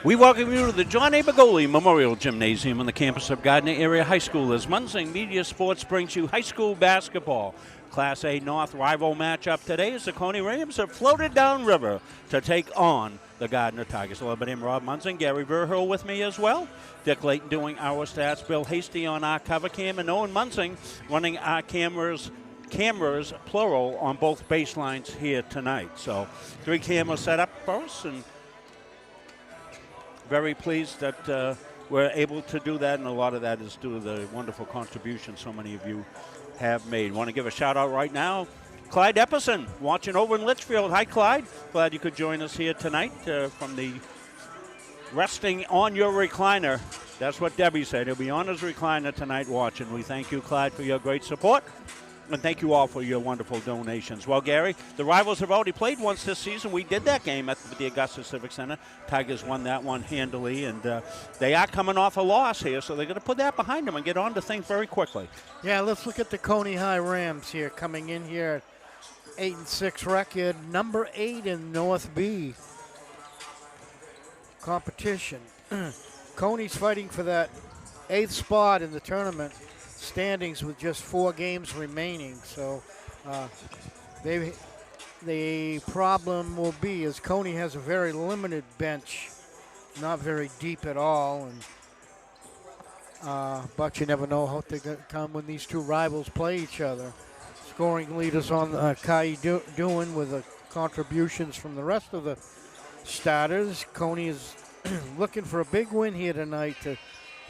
We welcome you to the John A. Begoli Memorial Gymnasium on the campus of Gardiner Area High School as Munsing Media Sports brings you high school basketball. Class A North rival matchup today as the Cony Rams have floated downriver to take on the Gardiner Tigers. Hello, my name is Rob Munsing. Gary Verhill with me as well. Dick Layton doing our stats. Bill Hasty on our cover cam. And Owen Munsing running our cameras, plural, on both baselines here tonight. So 3 cameras set up for us, and very pleased that we're able to do that, and a lot of that is due to the wonderful contributions so many of you have made. Want to give a shout out right now, Clyde Epperson, watching over in Litchfield. Hi, Clyde. Glad you could join us here tonight from the resting on your recliner. That's what Debbie said. He'll be on his recliner tonight watching. We thank you, Clyde, for your great support. And thank you all for your wonderful donations. Well, Gary, the rivals have already played once this season. We did that game at the Augusta Civic Center. Tigers won that one handily, and they are coming off a loss here, so they're going to put that behind them and get on to things very quickly. Yeah, let's look at the Cony High Rams here, coming in here at 8-6 record, number 8 in North B competition. Cony's fighting for that 8th spot in the tournament standings with just 4 games remaining. So the problem will be is Cony has a very limited bench, not very deep at all, and but you never know how they're going to come when these two rivals play each other. Scoring leaders on Kai doing with the contributions from the rest of the starters. Cony is looking for a big win here tonight to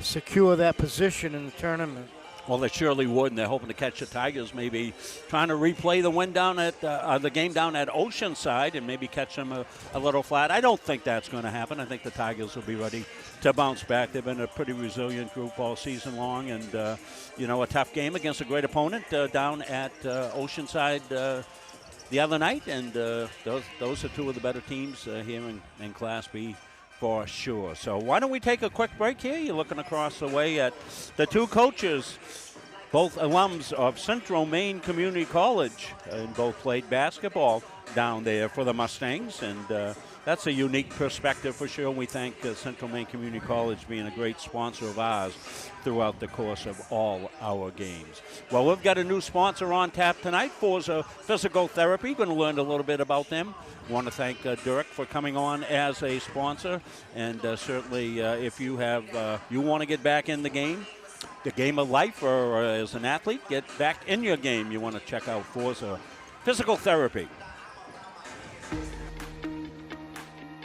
secure that position in the tournament. Well, they surely would, and they're hoping to catch the Tigers, maybe trying to replay the win down at the game down at Oceanside and maybe catch them a little flat. I don't think that's going to happen. I think the Tigers will be ready to bounce back. They've been a pretty resilient group all season long, and a tough game against a great opponent down at Oceanside the other night, and those are 2 of the better teams here in Class B. For sure. So why don't we take a quick break here? You're looking across the way at the 2 coaches, both alums of Central Maine Community College, and both played basketball down there for the Mustangs, and that's a unique perspective for sure. We thank Central Maine Community College being a great sponsor of ours throughout the course of all our games. Well, we've got a new sponsor on tap tonight, Forza Physical Therapy. Going to learn a little bit about them. Want to thank Dirk for coming on as a sponsor, and certainly if you want to get back in the game of life, or as an athlete, get back in your game, you want to check out Forza Physical Therapy.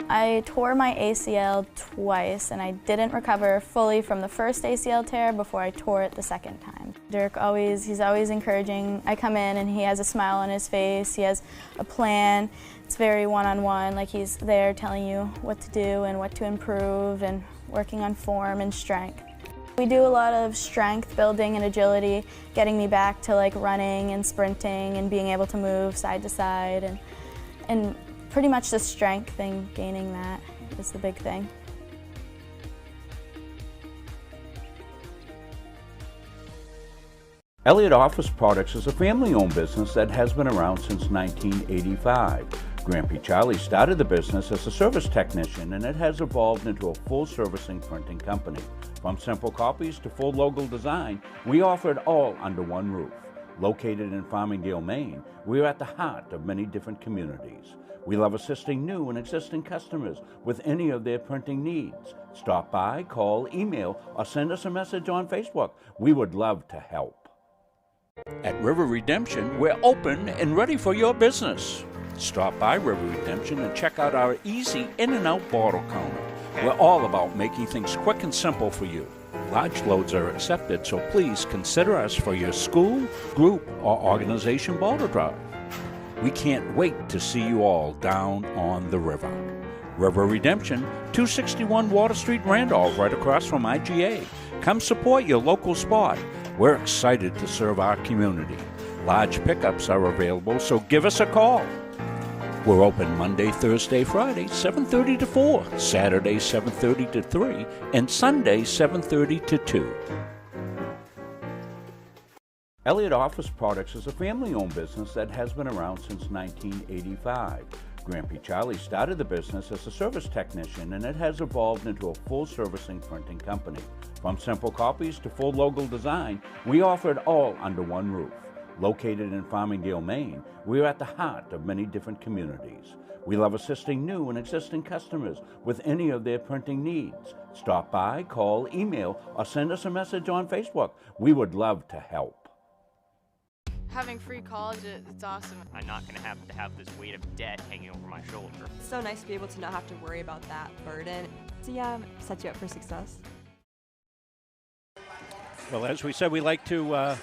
I tore my ACL twice, and I didn't recover fully from the first ACL tear before I tore it the second time. Dirk he's always encouraging. I come in and he has a smile on his face. He has a plan. It's very one-on-one, like he's there telling you what to do and what to improve and working on form and strength. We do a lot of strength building and agility, getting me back to like running and sprinting and being able to move side to side, and pretty much the strength and gaining that is the big thing. Elliott Office Products is a family-owned business that has been around since 1985. Grandpa Charlie started the business as a service technician, and it has evolved into a full-servicing printing company. From simple copies to full logo design, we offer it all under one roof. Located in Farmingdale, Maine, we are at the heart of many different communities. We love assisting new and existing customers with any of their printing needs. Stop by, call, email, or send us a message on Facebook. We would love to help. At River Redemption, we're open and ready for your business. Stop by River Redemption and check out our easy in and out bottle counter. We're all about making things quick and simple for you. Large loads are accepted, so please consider us for your school, group, or organization bottle drive. We can't wait to see you all down on the river. River Redemption, 261 Water Street, Randolph, right across from IGA. Come support your local spot. We're excited to serve our community. Large pickups are available, so give us a call. We're open Monday, Thursday, Friday, 7:30 to 4, Saturday, 7:30 to 3, and Sunday, 7:30 to 2. Elliott Office Products is a family-owned business that has been around since 1985. Grampy Charlie started the business as a service technician, and it has evolved into a full servicing printing company. From simple copies to full logo design, we offer it all under one roof. Located in Farmingdale, Maine, we are at the heart of many different communities. We love assisting new and existing customers with any of their printing needs. Stop by, call, email, or send us a message on Facebook. We would love to help. Having free college, it's awesome. I'm not going to have this weight of debt hanging over my shoulder. It's so nice to be able to not have to worry about that burden. So yeah, sets you up for success. Well, as we said, we like to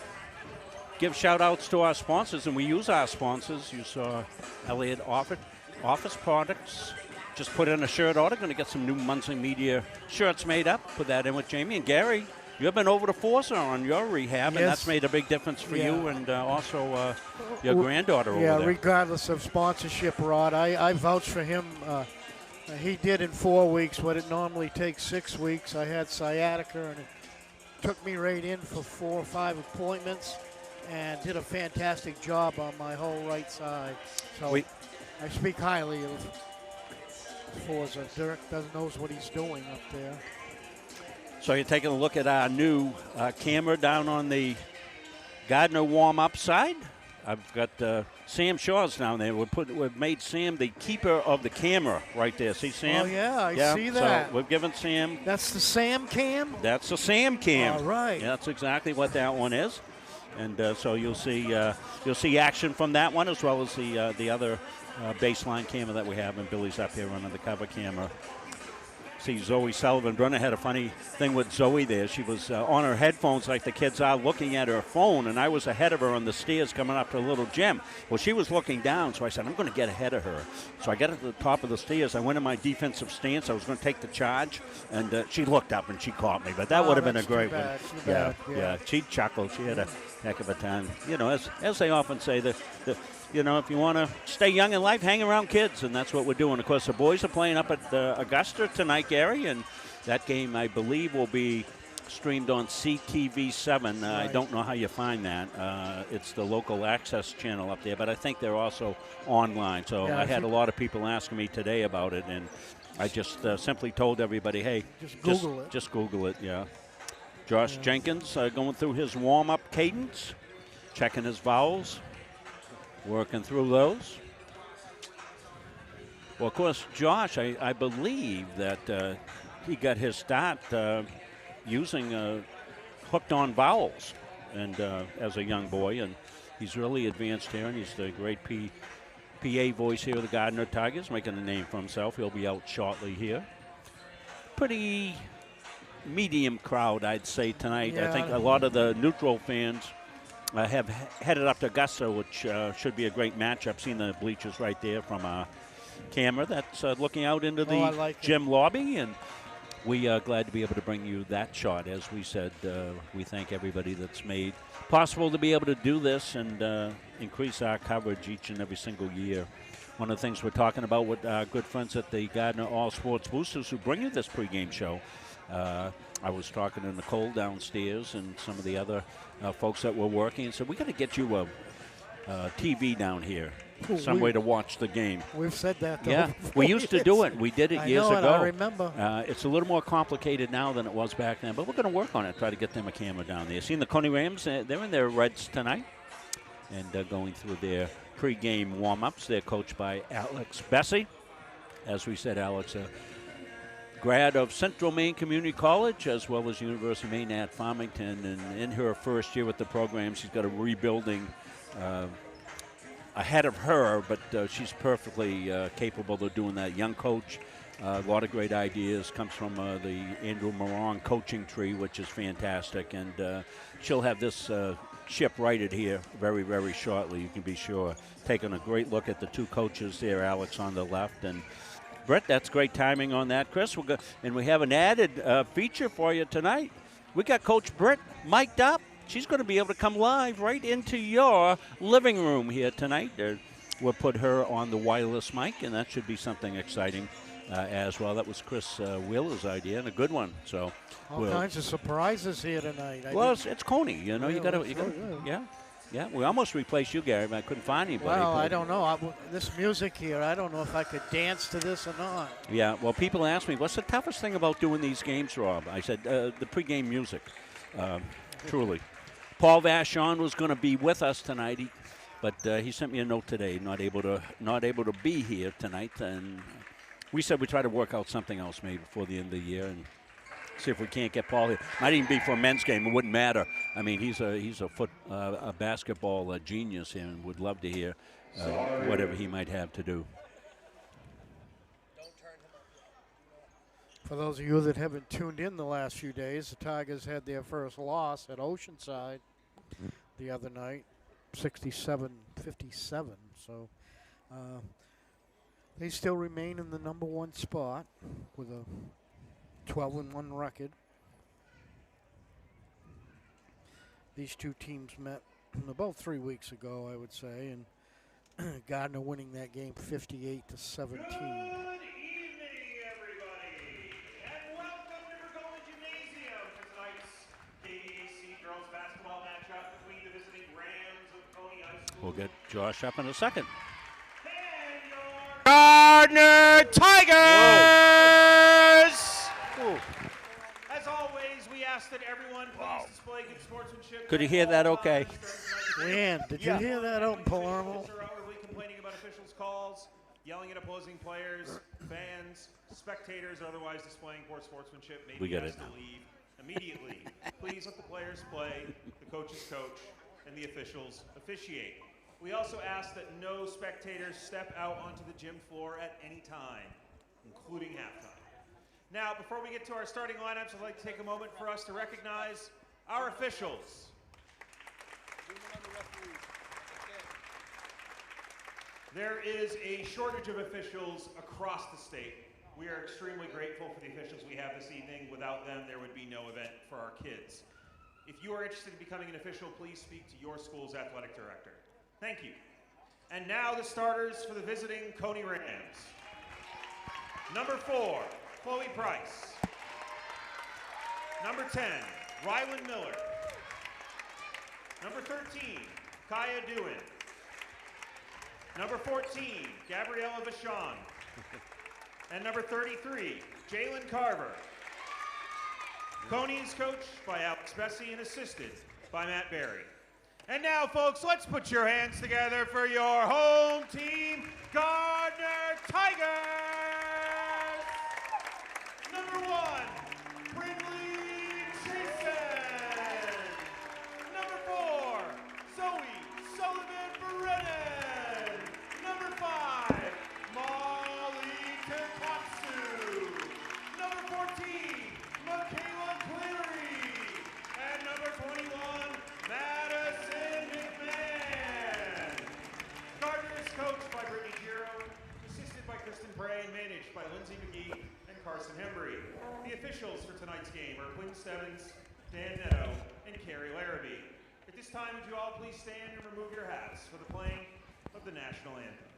give shout-outs to our sponsors, and we use our sponsors. You saw Elliott Office Products just put in a shirt order. Going to get some new Muncie Media shirts made up. Put that in with Jamie. And Gary, you've been over to Forza on your rehab, and that's made a big difference for you and also your granddaughter over there. Yeah, regardless of sponsorship, Rod, I vouch for him. He did in 4 weeks what it normally takes 6 weeks. I had sciatica, and it took me right in for 4 or 5 appointments and did a fantastic job on my whole right side. So I speak highly of Forza. Dirk knows what he's doing up there. So you're taking a look at our new camera down on the Gardiner warm-up side. I've got Sam Shaw's down there. We've made Sam the keeper of the camera right there. See Sam? Oh, yeah, I see that. So we've given Sam. That's the Sam cam? That's the Sam cam. All right. Yeah, that's exactly what that one is. And so you'll see action from that one, as well as the other baseline camera that we have. And Billy's up here running the cover camera. See Zoe Sullivan. Brenda had a funny thing with Zoe there. She was on her headphones like the kids are, looking at her phone, and I was ahead of her on the stairs coming up to the little gym. Well, she was looking down, so I said, I'm going to get ahead of her. So I got to the top of the stairs. I went in my defensive stance. I was going to take the charge, and she looked up, and she caught me. But that would have been a great one. Yeah. She chuckled. She had a heck of a time. You know, as they often say, you know, if you want to stay young in life, hang around kids, and that's what we're doing. Of course, the boys are playing up at Augusta tonight, Gary, and that game, I believe, will be streamed on CTV7. I don't know how you find that. It's the local access channel up there, but I think they're also online. So I had a lot of people asking me today about it, and I just simply told everybody, hey, just Google it, yeah. Josh Jenkins going through his warm-up cadence, checking his vowels. Working through those. Well, of course, Josh, I believe that he got his start using hooked on vowels and as a young boy, and he's really advanced here, and he's the great PA voice here of the Gardiner Tigers, making a name for himself. He'll be out shortly here. Pretty medium crowd, I'd say, tonight. I think a lot of the neutral fans have headed up to Augusta, which should be a great matchup. Seen the bleachers right there from a camera that's looking out into the gym lobby, and we are glad to be able to bring you that shot. As we said, we thank everybody that's made possible to be able to do this and increase our coverage each and every single year. One of the things we're talking about with our good friends at the Gardiner All Sports Boosters who bring you this pregame show. I was talking to Nicole downstairs and some of the other folks that were working and said, we got to get you a TV down here, some way to watch the game. We've said that, though. Yeah, we used to do it. We did it years ago. I remember. It's a little more complicated now than it was back then, but we're going to work on it, try to get them a camera down there. Seen the Cony Rams, they're in their reds tonight and going through their pregame warm-ups. They're coached by Alex Bessie. As we said, Alex, grad of Central Maine Community College as well as University of Maine at Farmington, and in her first year with the program, she's got a rebuilding ahead of her, but she's perfectly capable of doing that. Young coach, a lot of great ideas, comes from the Andrew Moron coaching tree, which is fantastic, and she'll have this ship righted here very, very shortly, you can be sure. Taking a great look at the two coaches there, Alex on the left, and Brett, that's great timing on that, Chris. And we have an added feature for you tonight. We got Coach Britt mic'd up. She's going to be able to come live right into your living room here tonight. We'll put her on the wireless mic, and that should be something exciting as well. That was Chris Wheeler's idea, and a good one. So all kinds of surprises here tonight. Well, it's Cony. You know, you got to, yeah. Yeah, we almost replaced you, Gary, but I couldn't find anybody. Well, I don't know. This music here, I don't know if I could dance to this or not. Yeah, well, people ask me, what's the toughest thing about doing these games, Rob? I said, the pregame music, truly. Paul Vachon was going to be with us tonight, but he sent me a note today, not able to be here tonight, and we said we try to work out something else maybe before the end of the year and see if we can't get Paul here. Might even be for a men's game. It wouldn't matter. I mean, he's a basketball genius here, and would love to hear whatever he might have to do. For those of you that haven't tuned in the last few days, the Tigers had their first loss at Oceanside the other night, 67-57. So they still remain in the number 1 spot with a 12-1 record. These two teams met about 3 weeks ago, I would say, and Gardiner winning that game 58-17. We'll get Josh up in a second. Gardiner Tigers! As always, we ask that everyone please display good sportsmanship. Could you hear that okay? Leanne, did you hear that out in Palermo? Outwardly complaining about officials' calls, yelling at opposing players, fans, spectators, or otherwise displaying poor sportsmanship. Maybe We get asked it now. to leave immediately. Please let the players play, the coaches coach, and the officials officiate. We also ask that no spectators step out onto the gym floor at any time, including halftime. Now, before we get to our starting lineups, I'd like to take a moment for us to recognize our officials. There is a shortage of officials across the state. We are extremely grateful for the officials we have this evening. Without them, there would be no event for our kids. If you are interested in becoming an official, please speak to your school's athletic director. Thank you. And now the starters for the visiting Cony Rams. Number 4, Chloe Price. Number 10, Rylan Miller. Number 13, Kaya Dewin. Number 14, Gabriella Vachon. And number 33, Jalen Carver. Cony is coached by Alex Bessie and assisted by Matt Berry. And now, folks, let's put your hands together for your home team, Gardiner Tigers! Number 1, Brindley Chasen. Number 4, Zoe Sullivan-Berennen. Number 5, Molly Terpatsu. Number 14, Michaela Cleary. And number 21, Madison McMahon. Gardiner is coached by Brittany Giro, assisted by Kristen Bray, and managed by Lindsay McGee and Carson Hembry. The officials for tonight's game are Quinn Stebbins, Dan Netto, and Carrie Larrabee. At this time, would you all please stand and remove your hats for the playing of the national anthem.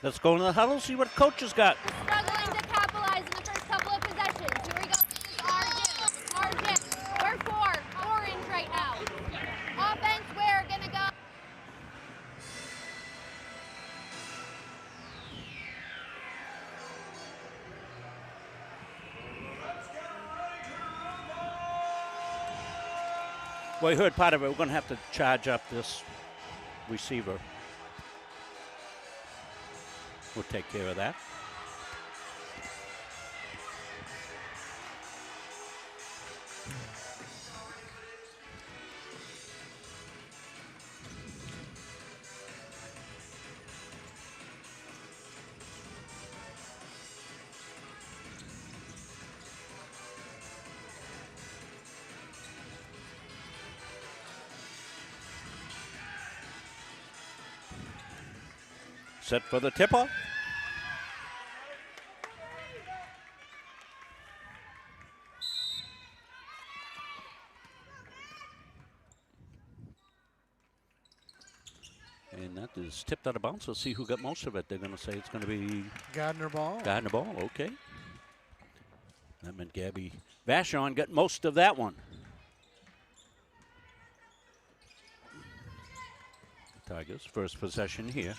Let's go into the huddle, see what coach has got. Struggling to capitalize in the first couple of possessions. Here we go. This is our dip. We're orange right now. Offense, we're gonna go. Well, you heard part of it. We're going to have to charge up this receiver. We'll take care of that. Set for the tip-off. And that is tipped out of bounds. Let's see who got most of it. They're going to say it's going to be Gardiner ball. Gardiner ball, okay. That meant Gabby Vachon got most of that one. Tigers, first possession here.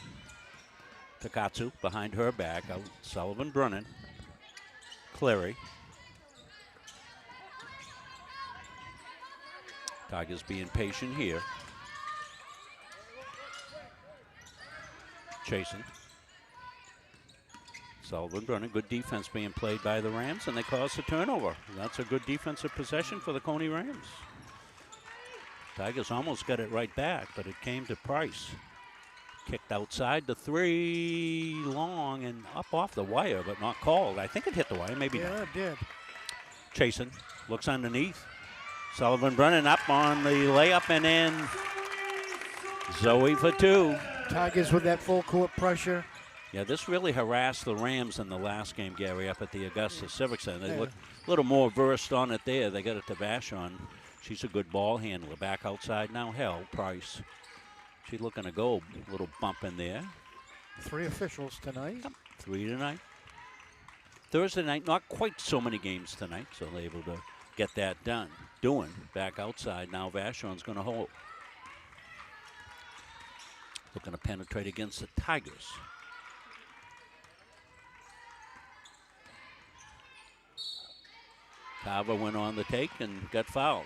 Takatsu behind her back. Out Sullivan Brennan. Clary. Tigers being patient here. Chasing. Sullivan Brennan, good defense being played by the Rams, and they caused a turnover. That's a good defensive possession for the Cony Rams. Tigers almost got it right back, but it came to Price. Kicked outside the three, long and up off the wire, but not called. I think it hit the wire, maybe not. Yeah, it did. Chasen looks underneath. Sullivan Brennan up on the layup and in. Zoe for two. Tigers with that full court pressure. Yeah, this really harassed the Rams in the last game, Gary, up at the Augusta Civic Center. They looked a little more versed on it there. They got it to Vachon. She's a good ball handler. Back outside now, Price. She's looking to go. A little bump in there. 3 officials tonight. Yep, 3 tonight. Thursday night, not quite so many games tonight, so they're able to get that done. Back outside. Now Vachon's going to hold. Looking to penetrate against the Tigers. Carver went on the take and got fouled.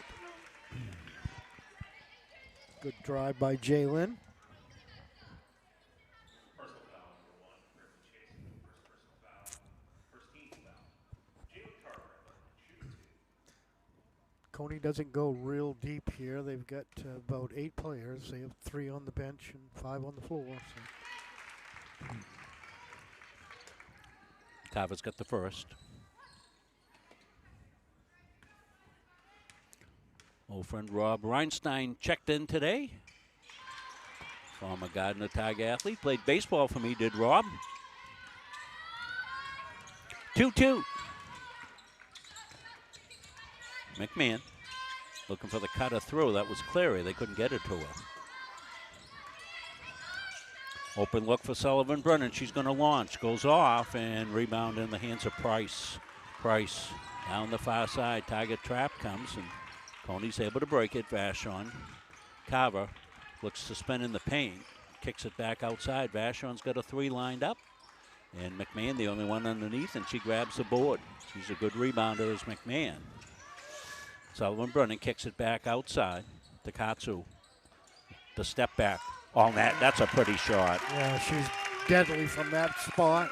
Good drive by Jalen. Cony doesn't go real deep here. They've got about 8 players. They have 3 on the bench and 5 on the floor. So. Carver's got the first. Old friend Rob Reinstein checked in today. Former Gardiner Tiger athlete. Played baseball for me, did Rob. 2-2. McMahon looking for the cutter through. That was Clary. They couldn't get it to her. Open look for Sullivan Brennan. She's going to launch. Goes off and rebound in the hands of Price. Price down the far side. Tiger trap comes and Cony's able to break it. Vachon. Carver looks to spin in the paint. Kicks it back outside. Vachon's got a 3 lined up. And McMahon the only one underneath, and she grabs the board. She's a good rebounder as McMahon. Sullivan Brennan kicks it back outside. Takatsu. The step back. On that. That's a pretty shot. Yeah, she's deadly from that spot.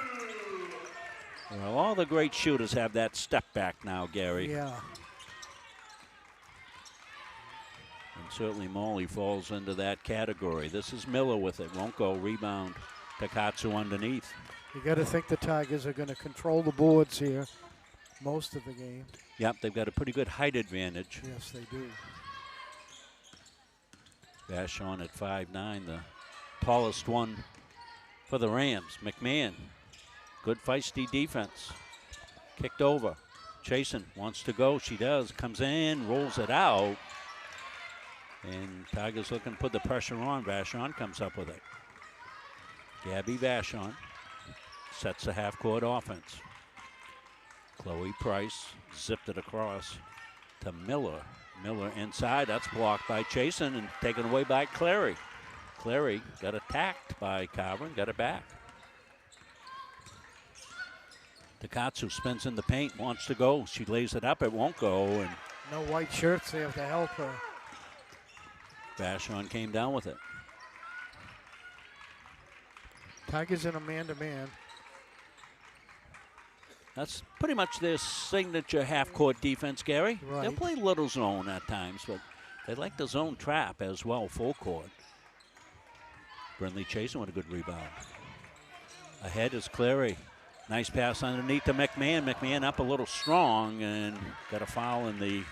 Well, all the great shooters have that step back now, Gary. Yeah. And certainly Molly falls into that category. This is Miller with it. Won't go. Rebound. Takatsu underneath. You got to think the Tigers are going to control the boards here most of the game. Yep, they've got a pretty good height advantage. Yes, they do. Vachon at 5'9", the tallest one for the Rams. McMahon, good feisty defense. Kicked over. Chasen wants to go. She does. Comes in, rolls it out. And Tigers looking to put the pressure on. Vachon comes up with it. Gabby Vachon sets the half-court offense. Chloe Price zipped it across to Miller. Miller inside. That's blocked by Chasen and taken away by Clary. Clary got attacked by Carver and got it back. Takatsu spins in the paint, wants to go. She lays it up. It won't go. And no white shirts. They have to help her. Vashon came down with it. Tigers in a man-to-man. That's pretty much their signature half-court defense, Gary. Right. They'll play little zone at times, but they like the zone trap as well, full court. Brindley chasing with a good rebound. Ahead is Cleary. Nice pass underneath to McMahon. McMahon up a little strong and got a foul in the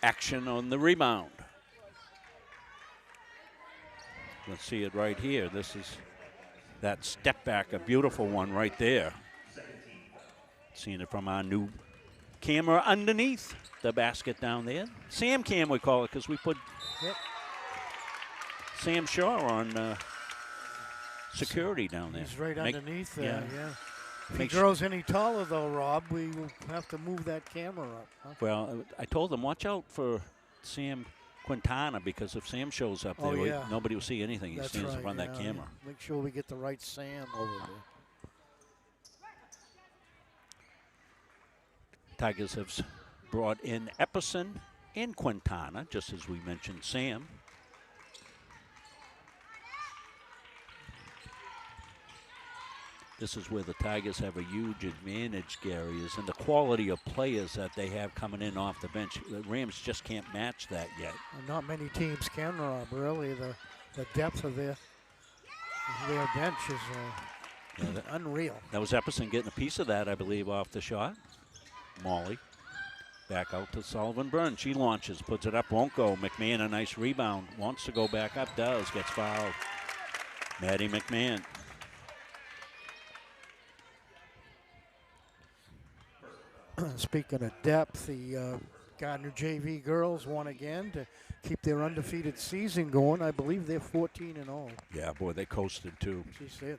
action on the rebound. Let's see it right here. This is that step back, a beautiful one right there. Seeing it from our new camera underneath the basket down there. Sam Cam, we call it, because we put Sam Shaw on security down there. He's right underneath there, yeah. If he Make grows any taller, though, Rob, we will have to move that camera up. Huh? Well, I told them, watch out for Sam Quintana, because if Sam shows up there, nobody will see anything. He stands in front of that camera. Make sure we get the right Sam over there. Tigers have brought in Epperson and Quintana, just as we mentioned Sam. This is where the Tigers have a huge advantage, Gary, is in the quality of players that they have coming in off the bench. The Rams just can't match that yet. Not many teams can, Rob, really. The depth of their bench is unreal. That was Epperson getting a piece of that, I believe, off the shot. Molly back out to Sullivan Burns. She launches, puts it up, won't go. McMahon, a nice rebound. Wants to go back up, does, gets fouled. Maddie McMahon. Speaking of depth, the Gardiner JV girls won again to keep their undefeated season going. I believe they're 14-0. Yeah, boy, they coasted too.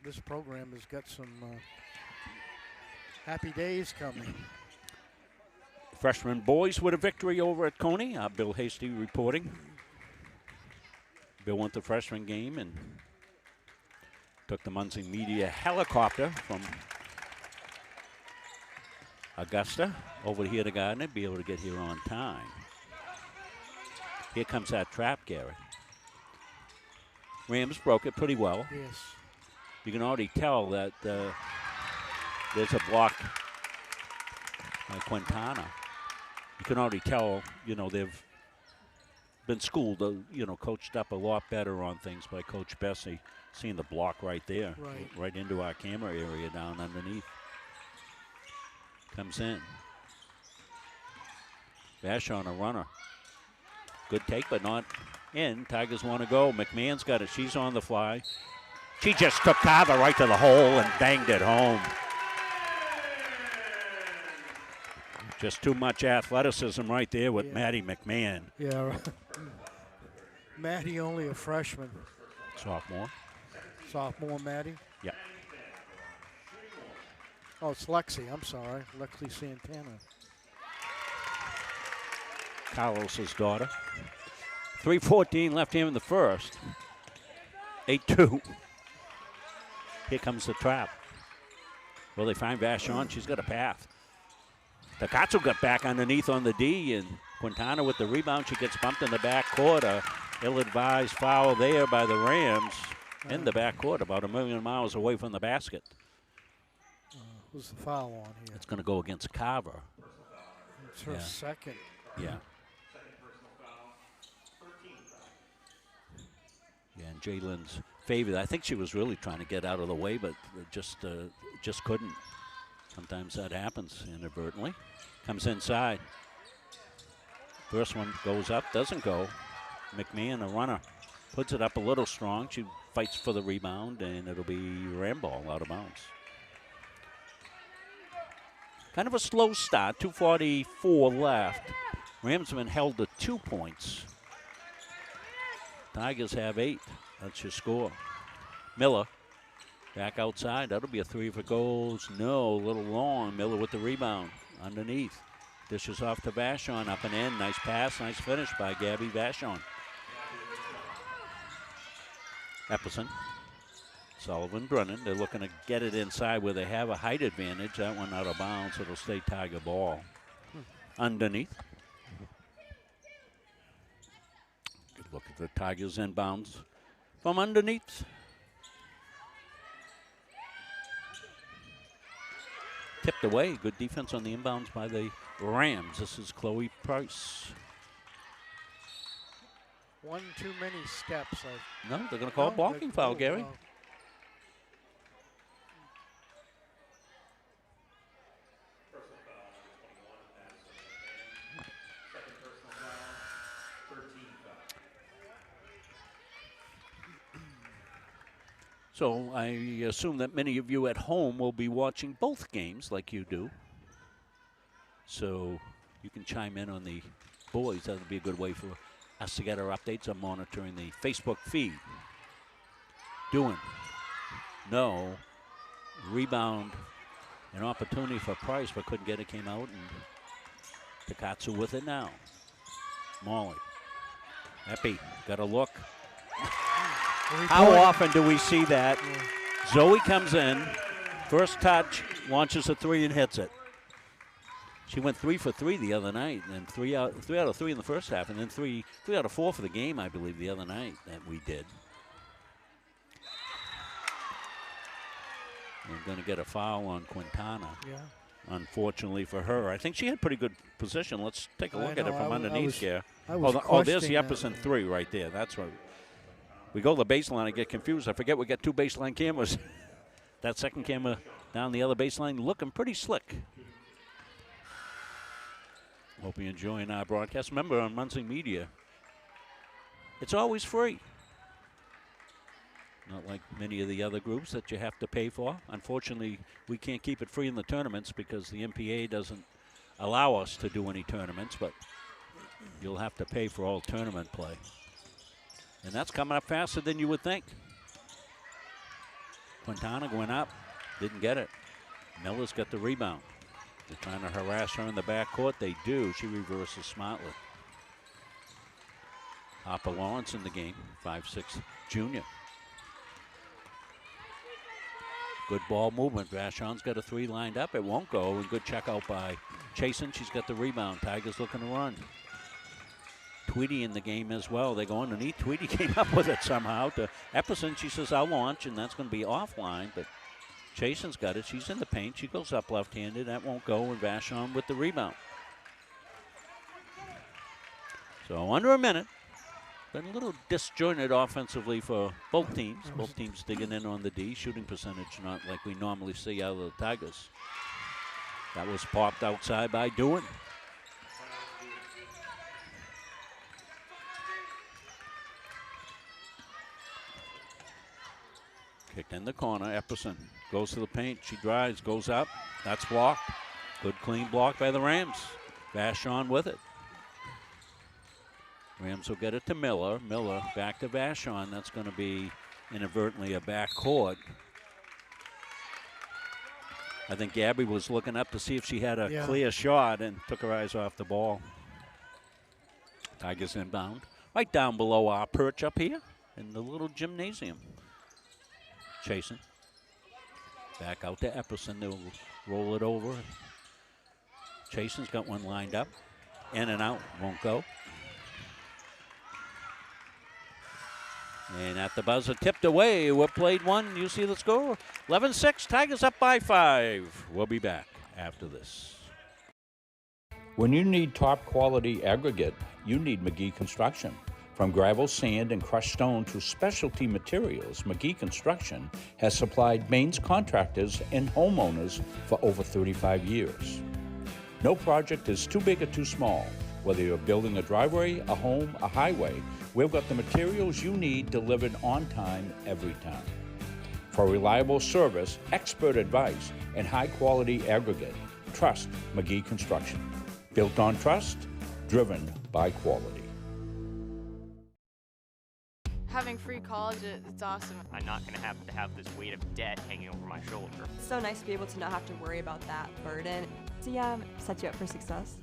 This program has got some happy days coming. Freshman boys with a victory over at Cony. Bill Hasty reporting. Bill went to freshman game and took the Muncie Media helicopter from Augusta over here to Gardiner, be able to get here on time. Here comes that trap, Gary. Rams broke it pretty well. Yes. You can already tell that there's a block by Quintana. You can already tell, they've been schooled, coached up a lot better on things by Coach Bessie. Seeing the block right there, right into our camera area down underneath. Comes in. Vashon, a runner. Good take, but not in. Tigers want to go. McMahon's got it. She's on the fly. She just took Carver right to the hole and banged it home. Just too much athleticism right there with Maddie McMahon. Yeah. Maddie only a freshman. Sophomore. Sophomore, Maddie? Yep. Oh, it's Lexi. I'm sorry. Lexi Santana. Carlos's daughter. 3:14 left here in the first. 8-2. Here comes the trap. Well, they find Vashon. She's got a path. Takatsu got back underneath on the D, and Quintana with the rebound. She gets bumped in the backcourt. A ill-advised foul there by the Rams in the backcourt, about 1,000,000 miles away from the basket. Who's the foul on here? It's going to go against Carver. It's her second. Yeah. Yeah, and Jalen's favored. I think she was really trying to get out of the way, but just couldn't. Sometimes that happens inadvertently. Comes inside. First one goes up, doesn't go. McMahon, a runner, puts it up a little strong. She fights for the rebound, and it'll be Ram ball out of bounds. Kind of a slow start, 2:44 left. Rams have been held to 2 points. Tigers have 8. That's your score. Miller back outside. That'll be a 3 if it goes. No, a little long. Miller with the rebound underneath. Dishes off to Vashon, up and in. Nice pass, nice finish by Gabby Vashon. Epperson. Sullivan, Brennan, they're looking to get it inside where they have a height advantage. That one out of bounds. It'll stay Tiger ball. Underneath. Look at the Tigers inbounds from underneath. Tipped away. Good defense on the inbounds by the Rams. This is Chloe Price. One too many steps. No, they're going to call a blocking foul, Gary. Wow. So I assume that many of you at home will be watching both games like you do. So you can chime in on the boys. That would be a good way for us to get our updates. I'm monitoring the Facebook feed. Doing. No. Rebound. An opportunity for Price, but couldn't get it. Came out, and Takatsu with it now. Molly. Epi got a look. How often do we see that? Zoe comes in, first touch, launches a three and hits it. She went 3 for 3 the other night, and three out of 3 in the first half, and then three out of 4 for the game, I believe, the other night that we did. We're going to get a foul on Quintana. Yeah. Unfortunately for her. I think she had pretty good position. Let's take a look at it from underneath here. Oh, there's the Epperson three right there. That's right. We go to the baseline, I get confused. I forget we got 2 baseline cameras. That second camera down the other baseline looking pretty slick. Hope you're enjoying our broadcast. Remember, on Muncie Media, it's always free. Not like many of the other groups that you have to pay for. Unfortunately, we can't keep it free in the tournaments because the MPA doesn't allow us to do any tournaments, but you'll have to pay for all tournament play. And that's coming up faster than you would think. Quintana went up, didn't get it. Miller's got the rebound. They're trying to harass her in the backcourt. They do. She reverses smartly. Harper Lawrence in the game, 5'6" junior. Good ball movement. Vashon's got a 3 lined up. It won't go. And good check out by Chasen. She's got the rebound. Tigers looking to run. Tweedy in the game as well. They go underneath. Tweedy came up with it somehow. To Epperson, she says, I'll launch, and that's going to be offline. But Chasen's got it. She's in the paint. She goes up left-handed. That won't go. And Vashon with the rebound. So under a minute. Been a little disjointed offensively for both teams. Both teams digging in on the D. Shooting percentage not like we normally see out of the Tigers. That was popped outside by Doohan. Kicked in the corner. Epperson goes to the paint. She drives, goes up. That's blocked. Good clean block by the Rams. Vashon with it. Rams will get it to Miller. Miller back to Vashon. That's going to be inadvertently a backcourt. I think Gabby was looking up to see if she had a clear shot and took her eyes off the ball. Tigers inbound. Right down below our perch up here in the little gymnasium. Chasen. Back out to Epperson. They'll roll it over. Chasen's got one lined up. In and out. Won't go. And at the buzzer, tipped away. We're played one. You see the score? 11-6. Tigers up by 5. We'll be back after this. When you need top quality aggregate, you need McGee Construction. From gravel, sand, and crushed stone to specialty materials, McGee Construction has supplied Maine's contractors and homeowners for over 35 years. No project is too big or too small. Whether you're building a driveway, a home, a highway, we've got the materials you need delivered on time every time. For reliable service, expert advice, and high-quality aggregate, trust McGee Construction. Built on trust, driven by quality. Having free college, it's awesome. I'm not going to have this weight of debt hanging over my shoulder. It's so nice to be able to not have to worry about that burden. So yeah, set you up for success.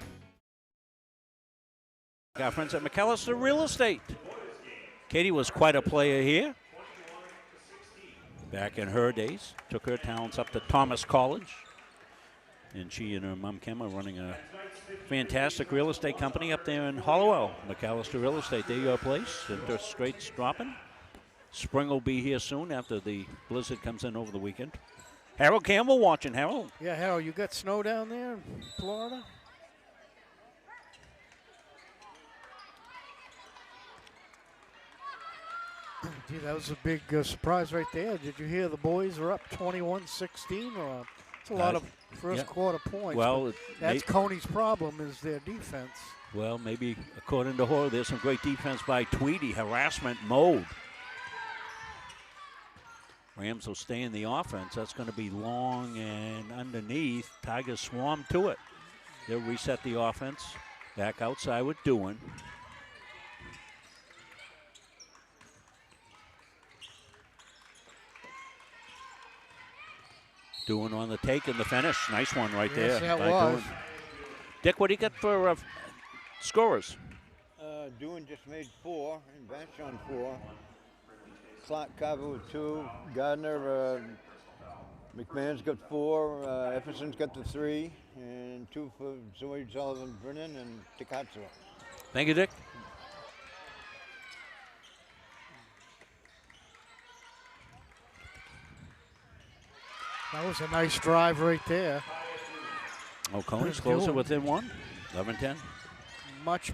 Our friends at McAllister Real Estate. Katie was quite a player here. Back in her days. Took her talents up to Thomas College. And she and her mom, Kim, are running a fantastic real estate company up there in Hollowell. McAllister Real Estate, they're your place. Interest rates dropping. Spring will be here soon after the blizzard comes in over the weekend. Harold Campbell watching. Harold. Yeah, Harold, you got snow down there in Florida? Gee, that was a big surprise right there. Did you hear the boys are up 21-16? Or it's a lot of first quarter points. Well, that's Coney's problem is their defense. Well, maybe according to her, there's some great defense by Tweedy. Harassment mode. Rams will stay in the offense. That's going to be long and underneath. Tigers swarm to it. They'll reset the offense. Back outside with Doohan. Doohan on the take and the finish. Nice one right there. That by was. Doohan. Dick, what do you got for scorers? Doohan just made 4 and Vashon 4. Clark Carver with 2. Gardiner, McMahon's got 4. Efferson's got the 3. And 2 for Zoe Sullivan Brennan and Takatsu. Thank you, Dick. That was a nice drive right there. Oh, Cony's closer within 1. 11-10. Much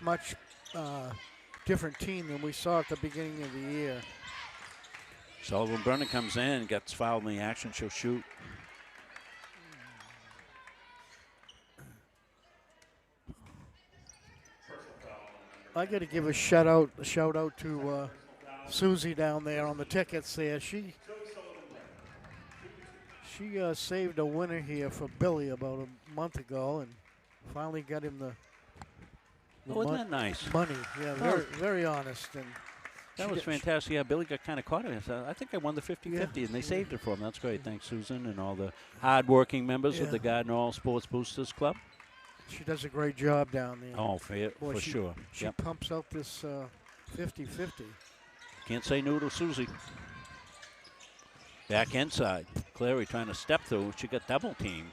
different team than we saw at the beginning of the year. Sullivan Brennan comes in, gets fouled in the action. She'll shoot. I got to give a shout out to Susie down there on the tickets there. She saved a winner here for Billy about a month ago and finally got him the isn't that nice? Money. Yeah, very honest. And that was fantastic. Yeah, Billy got kind of caught in it. I think I won the 50-50, and they saved it for him. That's great. Thanks, Susan, and all the hard-working members of the Gardiner All Sports Boosters Club. She does a great job down there. Oh, for sure. She pumps out this 50-50. Can't say no to Susie. Back inside. Clary trying to step through. She got double-teamed.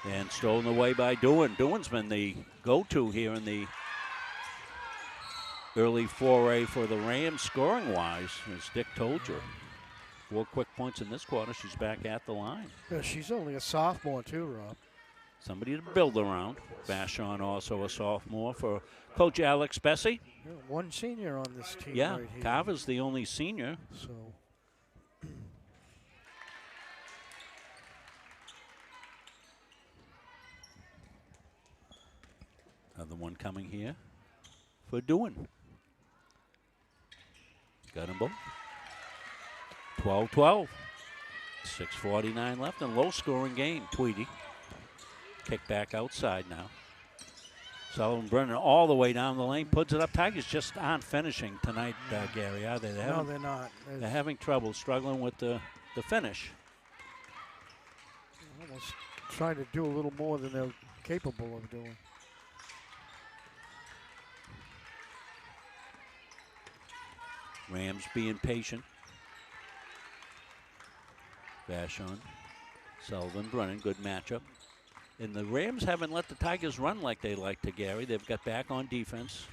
And stolen away by Doohan. Doohan's been the go-to here in the early foray for the Rams scoring-wise, as Dick told you. 4 quick points in this quarter. She's back at the line. Yeah, she's only a sophomore too, Rob. Somebody to build around. Vashon also a sophomore for Coach Alex Bessie. Yeah, 1 senior on this team. Yeah, right here. Carver's the only senior. So. Another one coming here for Doohan. Got them both. 12-12. 6:49 left and low-scoring game. Tweedy. Kick back outside now. Sullivan Brennan all the way down the lane. Puts it up. Tigers just aren't finishing tonight, Gary, are they? No, they're not. They're having trouble, struggling with the finish. Almost trying to do a little more than they're capable of doing. Rams being patient. Vashon, Sullivan, Brennan, good matchup. And the Rams haven't let the Tigers run like they like to, Gary. They've got back on defense.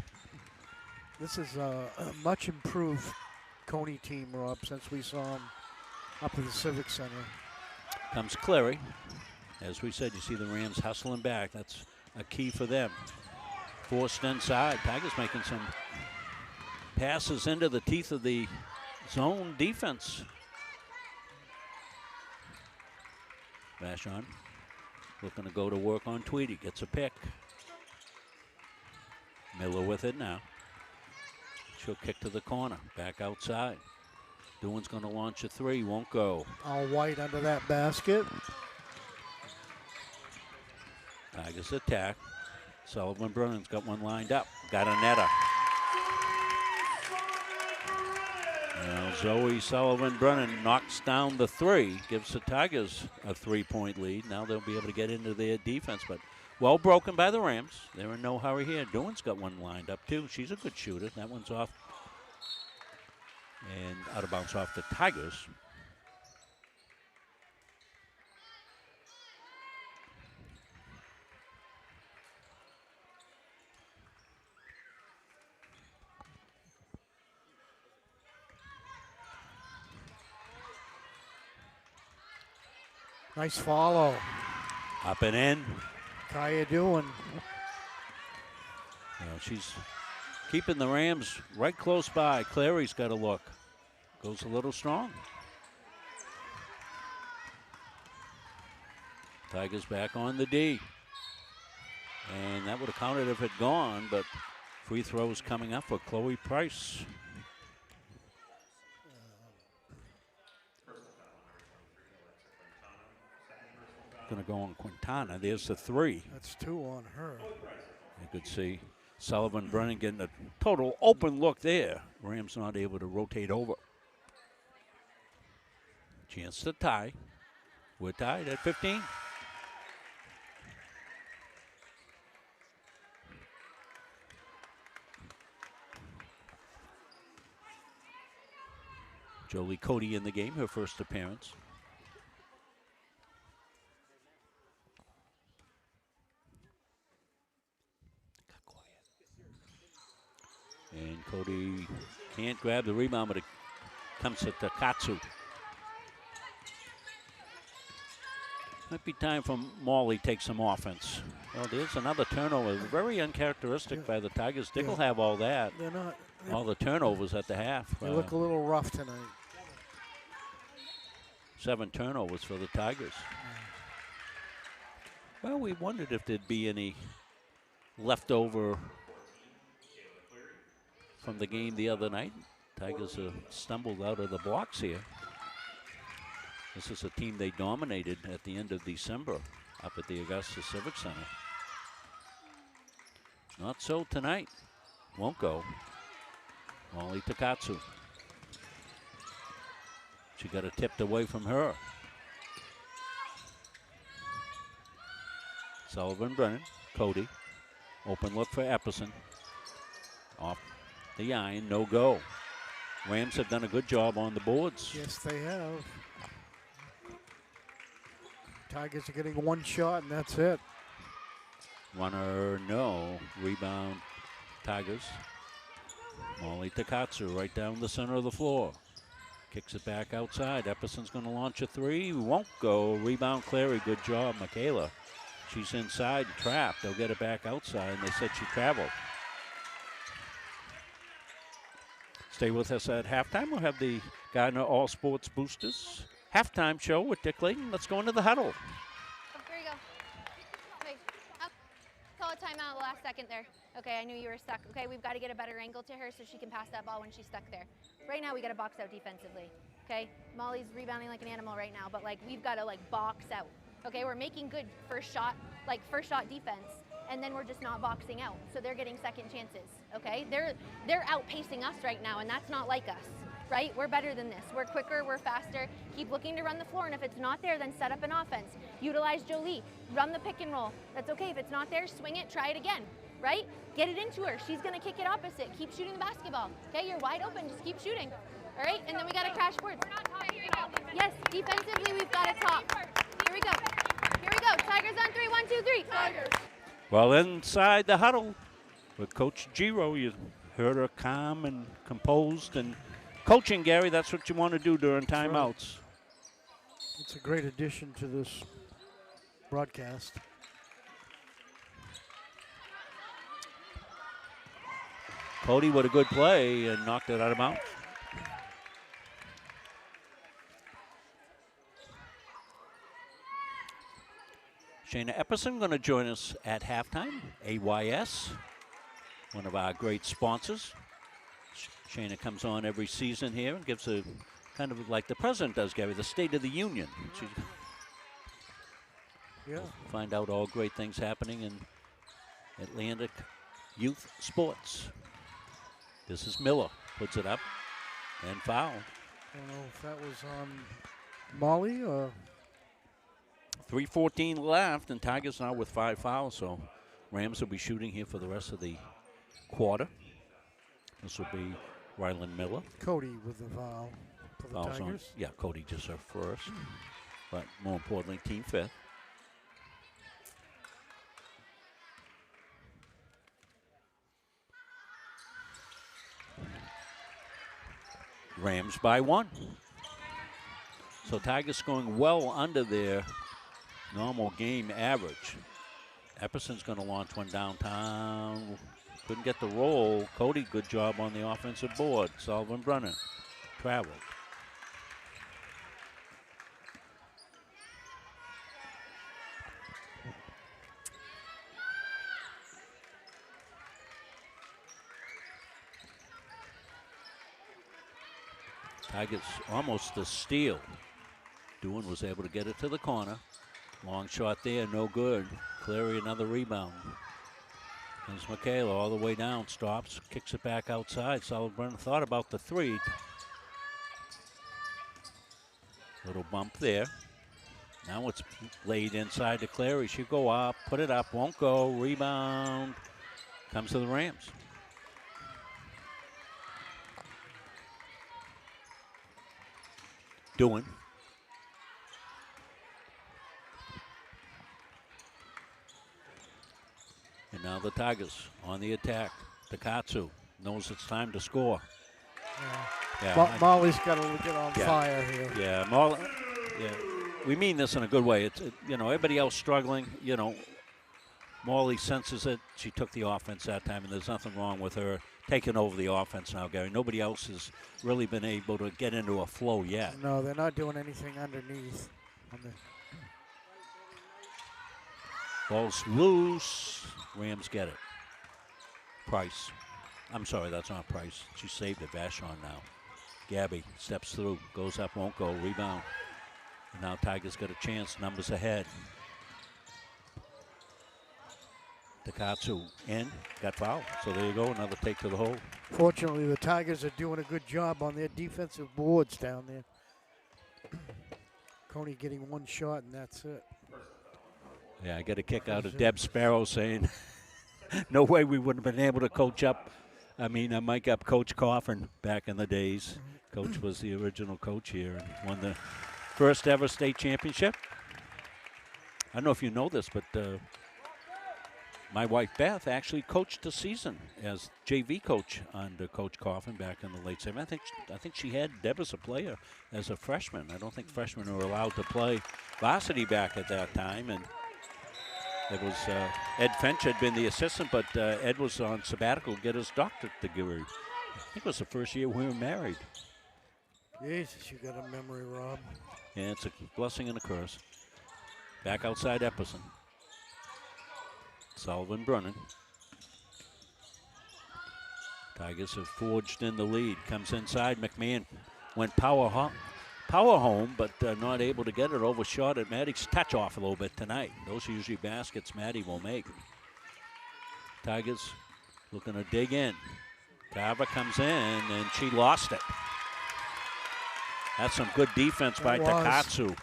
This is a much improved Cony team, Rob, since we saw him up at the Civic Center. Comes Clary. As we said, you see the Rams hustling back. That's a key for them. Forced inside. Tigers making some passes into the teeth of the zone defense. Vashon looking to go to work on Tweedy. Gets a pick. Miller with it now. She'll kick to the corner. Back outside. Doohan's going to launch a 3. Won't go. All white under that basket. Tigers attack. Sullivan Brennan's got one lined up. Got a netter. Now Zoe Sullivan Brennan knocks down the 3, gives the Tigers a 3-point lead. Now they'll be able to get into their defense, but well broken by the Rams. They're in no hurry here. Doohan's got one lined up too. She's a good shooter. That one's off and out of bounds off the Tigers. Nice follow. Up and in. Kaya doing. She's keeping the Rams right close by. Clary's got a look. Goes a little strong. Tigers back on the D. And that would have counted if it gone, but free throws coming up for Chloe Price. Going to go on Quintana. There's the 3. That's 2 on her. You could see Sullivan Brennan getting a total open look there. Rams not able to rotate over. Chance to tie. We're tied at 15. Jolie Cody in the game, her first appearance. And Cody can't grab the rebound, but it comes to Takatsu. Might be time for Morley to take some offense. Well, there's another turnover. Very uncharacteristic by the Tigers. Dick will have all that. They're not. All the turnovers at the half. They look a little rough tonight. 7 turnovers for the Tigers. Well, we wondered if there'd be any leftover from the game the other night. Tigers stumbled out of the blocks here. This is a team they dominated at the end of December up at the Augusta Civic Center. Not so tonight. Won't go. Molly Takatsu. She got it tipped away from her. Sullivan Brennan, Cody. Open look for Epperson. Off the iron, no go. Rams have done a good job on the boards. Yes, they have. Tigers are getting 1 shot, and that's it. Runner, no. Rebound, Tigers. Molly Takatsu right down the center of the floor. Kicks it back outside. Epperson's going to launch a 3. Won't go. Rebound, Clary. Good job, Michaela. She's inside, trapped. They'll get it back outside, and they said she traveled. Stay with us at halftime. We'll have the Gardiner All Sports Boosters halftime show with Dick Layton. Let's go into the huddle. Oh, here you go. Okay. Call a timeout the last second there. Okay, I knew you were stuck. Okay, we've got to get a better angle to her so she can pass that ball when she's stuck there. Right now, we got to box out defensively. Okay, Molly's rebounding like an animal right now, but like we've got to like box out. Okay, we're making good first shot defense, and then we're just not boxing out. So they're getting second chances. Okay, they're outpacing us right now, and that's not like us. Right? We're better than this. We're quicker, we're faster. Keep looking to run the floor, and if it's not there, then set up an offense. Utilize Jolie. Run the pick and roll. That's okay. If it's not there, swing it, try it again. Right? Get it into her. She's going to kick it opposite. Keep shooting the basketball. Okay? You're wide open. Just keep shooting. All right? And then we got to crash boards. Yes, defensively, we've got to top. Here we go. Here we go. Tigers on 3. 1, 2, 3. Tigers. Well, inside the huddle with Coach Giro, you heard her calm and composed and coaching, Gary. That's what you want to do during timeouts. It's a great addition to this broadcast. Cody with a good play and knocked it out of bounds. Shayna Epperson going to join us at halftime. AYS, one of our great sponsors. Shayna comes on every season here and gives a kind of like the president does, Gary, the State of the Union. Yeah. Find out all great things happening in Atlantic youth sports. This is Miller, puts it up and foul. I don't know if that was on Molly or. 3:14 left, and Tigers now with 5 fouls, so Rams will be shooting here for the rest of the quarter. This will be Rylan Miller. Cody with the foul for the Fouls Tigers. on, yeah, Cody just her first, but more importantly, team fifth. Rams by 1. So Tigers scoring well under their normal game average. Epperson's going to launch one downtown. Couldn't get the roll. Cody, good job on the offensive board. Sullivan Brennan traveled. Tigers almost a steal. Doohan was able to get it to the corner. Long shot there, no good. Cleary another rebound. Comes Michaela all the way down, stops, kicks it back outside. Sullivan Brennan thought about the three. Little bump there. Now it's laid inside to Clary. She'll go up, put it up, won't go. Rebound. Comes to the Rams. Doohan. And now the Tigers on the attack. Takatsu knows it's time to score. Molly's got to get on fire here. Yeah, Molly. Yeah, we mean this in a good way. It's everybody else struggling. Molly senses it. She took the offense that time, and there's nothing wrong with her taking over the offense now, Gary. Nobody else has really been able to get into a flow yet. No, they're not doing anything underneath. Ball's loose. Rams get it. Price. I'm sorry, that's not Price. She saved it. Vashon now. Gabby steps through, goes up, won't go. Rebound. And now Tigers got a chance. Numbers ahead. Takatsu in, got fouled. So there you go, another take to the hole. Fortunately, the Tigers are doing a good job on their defensive boards down there. Cony getting one shot, and that's it. Yeah, I get a kick out of Deb Sparrow saying, no way we would have been able to coach up. Mike up Coach Coffin back in the days. Coach was the original coach here and won the first ever state championship. I don't know if you know this, but my wife Beth actually coached a season as JV coach under Coach Coffin back in the late 70s. I think she had Deb as a player as a freshman. I don't think freshmen were allowed to play varsity back at that time, and it was Ed Finch had been the assistant, but Ed was on sabbatical to get his doctorate degree. I think it was the first year we were married. Jesus, you got a memory, Rob. Yeah, it's a blessing and a curse. Back outside Epperson. Sullivan Brennan. Tigers have forged in the lead. Comes inside. McMahon went power home, but not able to get it. Overshot it. Maddie's touch off a little bit tonight. Those are usually baskets Maddie will make. Tigers looking to dig in. Carver comes in, and she lost it. That's some good defense by Takatsu.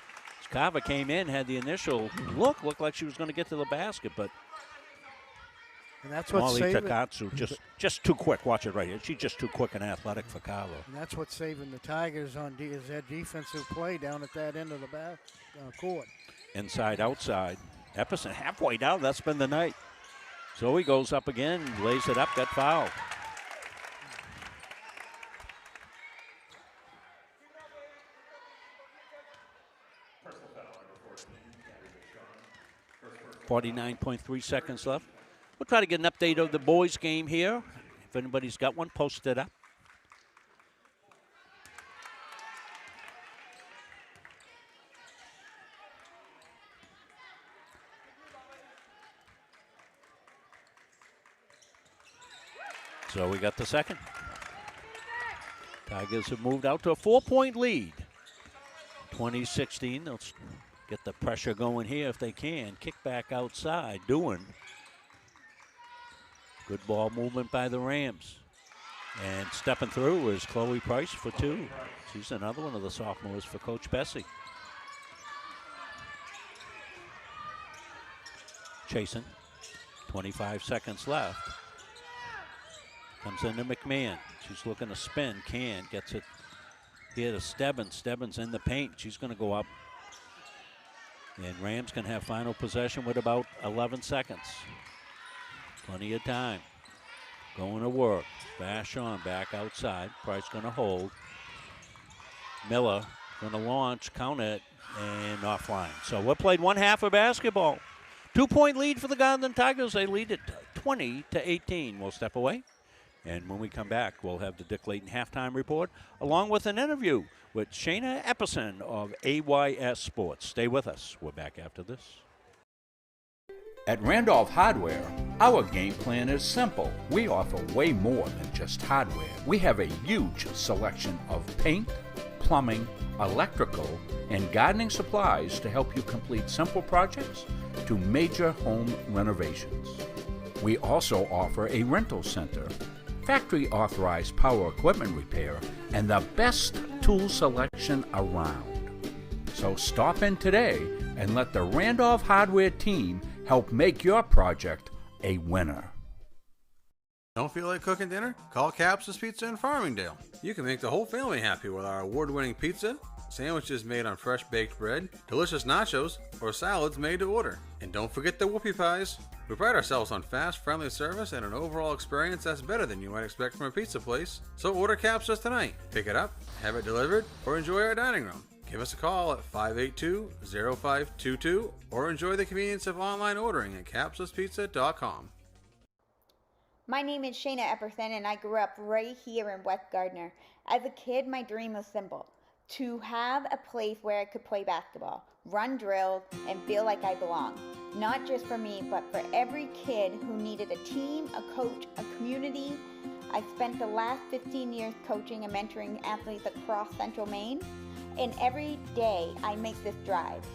Carver came in, had the initial looked like she was going to get to the basket, but and that's what Molly Takatsu just too quick. Watch it right here. She's just too quick and athletic for Carver. And that's what's saving the Tigers is that defensive play down at that end of the court. Inside, outside. Epperson halfway down. That's been the night. So he goes up again, lays it up, got fouled. .3 seconds left. We'll try to get an update of the boys' game here. If anybody's got one, post it up. So we got the second. Tigers have moved out to a 4-point lead. 2016, they'll get the pressure going here if they can. Kick back outside, Doohan. Good ball movement by the Rams. And stepping through is Chloe Price for two. She's another one of the sophomores for Coach Bessie. Chasing, 25 seconds left. Comes into McMahon. She's looking to spin, gets it here to Stebbins. Stebbins in the paint. She's going to go up. And Rams can have final possession with about 11 seconds. Plenty of time. Going to work. Vashon back outside. Price going to hold. Miller Going to launch, count it, and offline. So we're played one half of basketball. 2-point lead for the Gardiner Tigers. They lead it 20-18. We'll step away. And when we come back, we'll have the Dick Layton halftime report, along with an interview with Shayna Epperson of AYS Sports. Stay with us. We're back after this. At Randolph Hardware, our game plan is simple. We offer way more than just hardware. We have a huge selection of paint, plumbing, electrical, and gardening supplies to help you complete simple projects to major home renovations. We also offer a rental center, factory authorized power equipment repair, and the best tool selection around. So stop in today and let the Randolph Hardware team help make your project a winner. Don't feel like cooking dinner? Call Capsa's Pizza in Farmingdale. You can make the whole family happy with our award-winning pizza, sandwiches made on fresh baked bread, delicious nachos, or salads made to order. And don't forget the whoopie pies. We pride ourselves on fast, friendly service and an overall experience that's better than you might expect from a pizza place. So order Capsa's tonight. Pick it up, have it delivered, or enjoy our dining room. Give us a call at 582-0522 or enjoy the convenience of online ordering at capsaspizza.com. My name is Shayna Epperson and I grew up right here in West Gardiner. As a kid, my dream was simple: to have a place where I could play basketball, run drills, and feel like I belong. Not just for me, but for every kid who needed a team, a coach, a community. I spent the last 15 years coaching and mentoring athletes across Central Maine, and every day I make this drive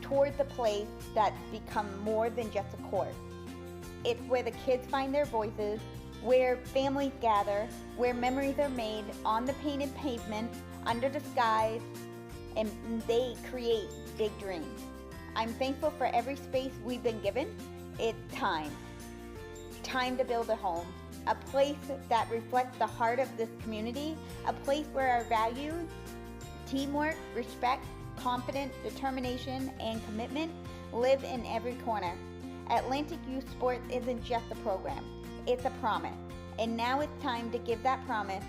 towards a place that's become more than just a court. It's where the kids find their voices, where families gather, where memories are made on the painted pavement, under the skies, and they create big dreams. I'm thankful for every space we've been given. It's time to build a home, a place that reflects the heart of this community, a place where our values, teamwork, respect, confidence, determination, and commitment live in every corner. Atlantic Youth Sports isn't just a program, it's a promise. And now it's time to give that promise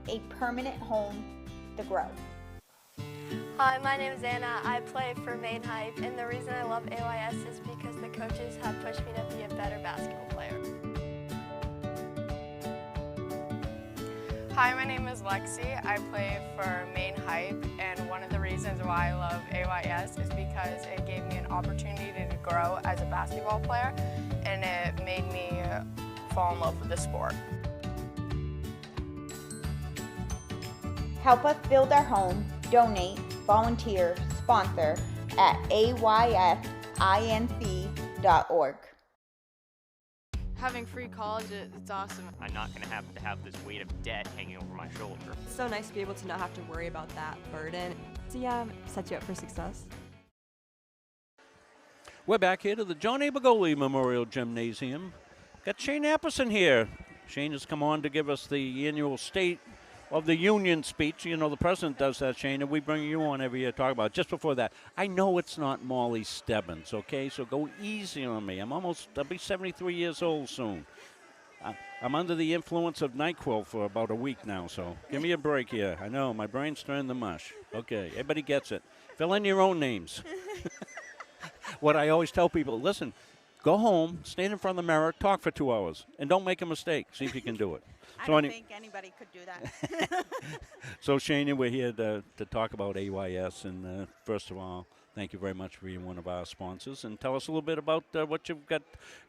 a permanent home to grow. Hi, my name is Anna. I play for Maine Hype, and the reason I love AYS is because the coaches have pushed me to be a better basketball player. Hi, my name is Lexi. I play for Maine Hype, and one of the reasons why I love AYS is because it gave me an opportunity to grow as a basketball player, and it made me fall in love with the sport. Help us build our home, donate, volunteer, sponsor at aysinc.org. Having free college, it's awesome. I'm not going to have this weight of debt hanging over my shoulder. It's so nice to be able to not have to worry about that burden. So yeah, set you up for success. We're back here to the John A. Begoli Memorial Gymnasium. Got Shane Epperson here. Shane has come on to give us the annual State of the Union speech. You know, the president does that, Shane, and we bring you on every year to talk about it. Just before that, I know it's not Molly Stebbins, okay? So go easy on me. I'll be 73 years old soon. I'm under the influence of NyQuil for about a week now, so give me a break here. I know, my brain's turned to mush. Okay, everybody gets it. Fill in your own names. What I always tell people, listen, go home, stand in front of the mirror, talk for 2 hours, and don't make a mistake. See if you can do it. I don't think anybody could do that. So, Shana, we're here to talk about AYS. And first of all, thank you very much for being one of our sponsors. And tell us a little bit about what you've got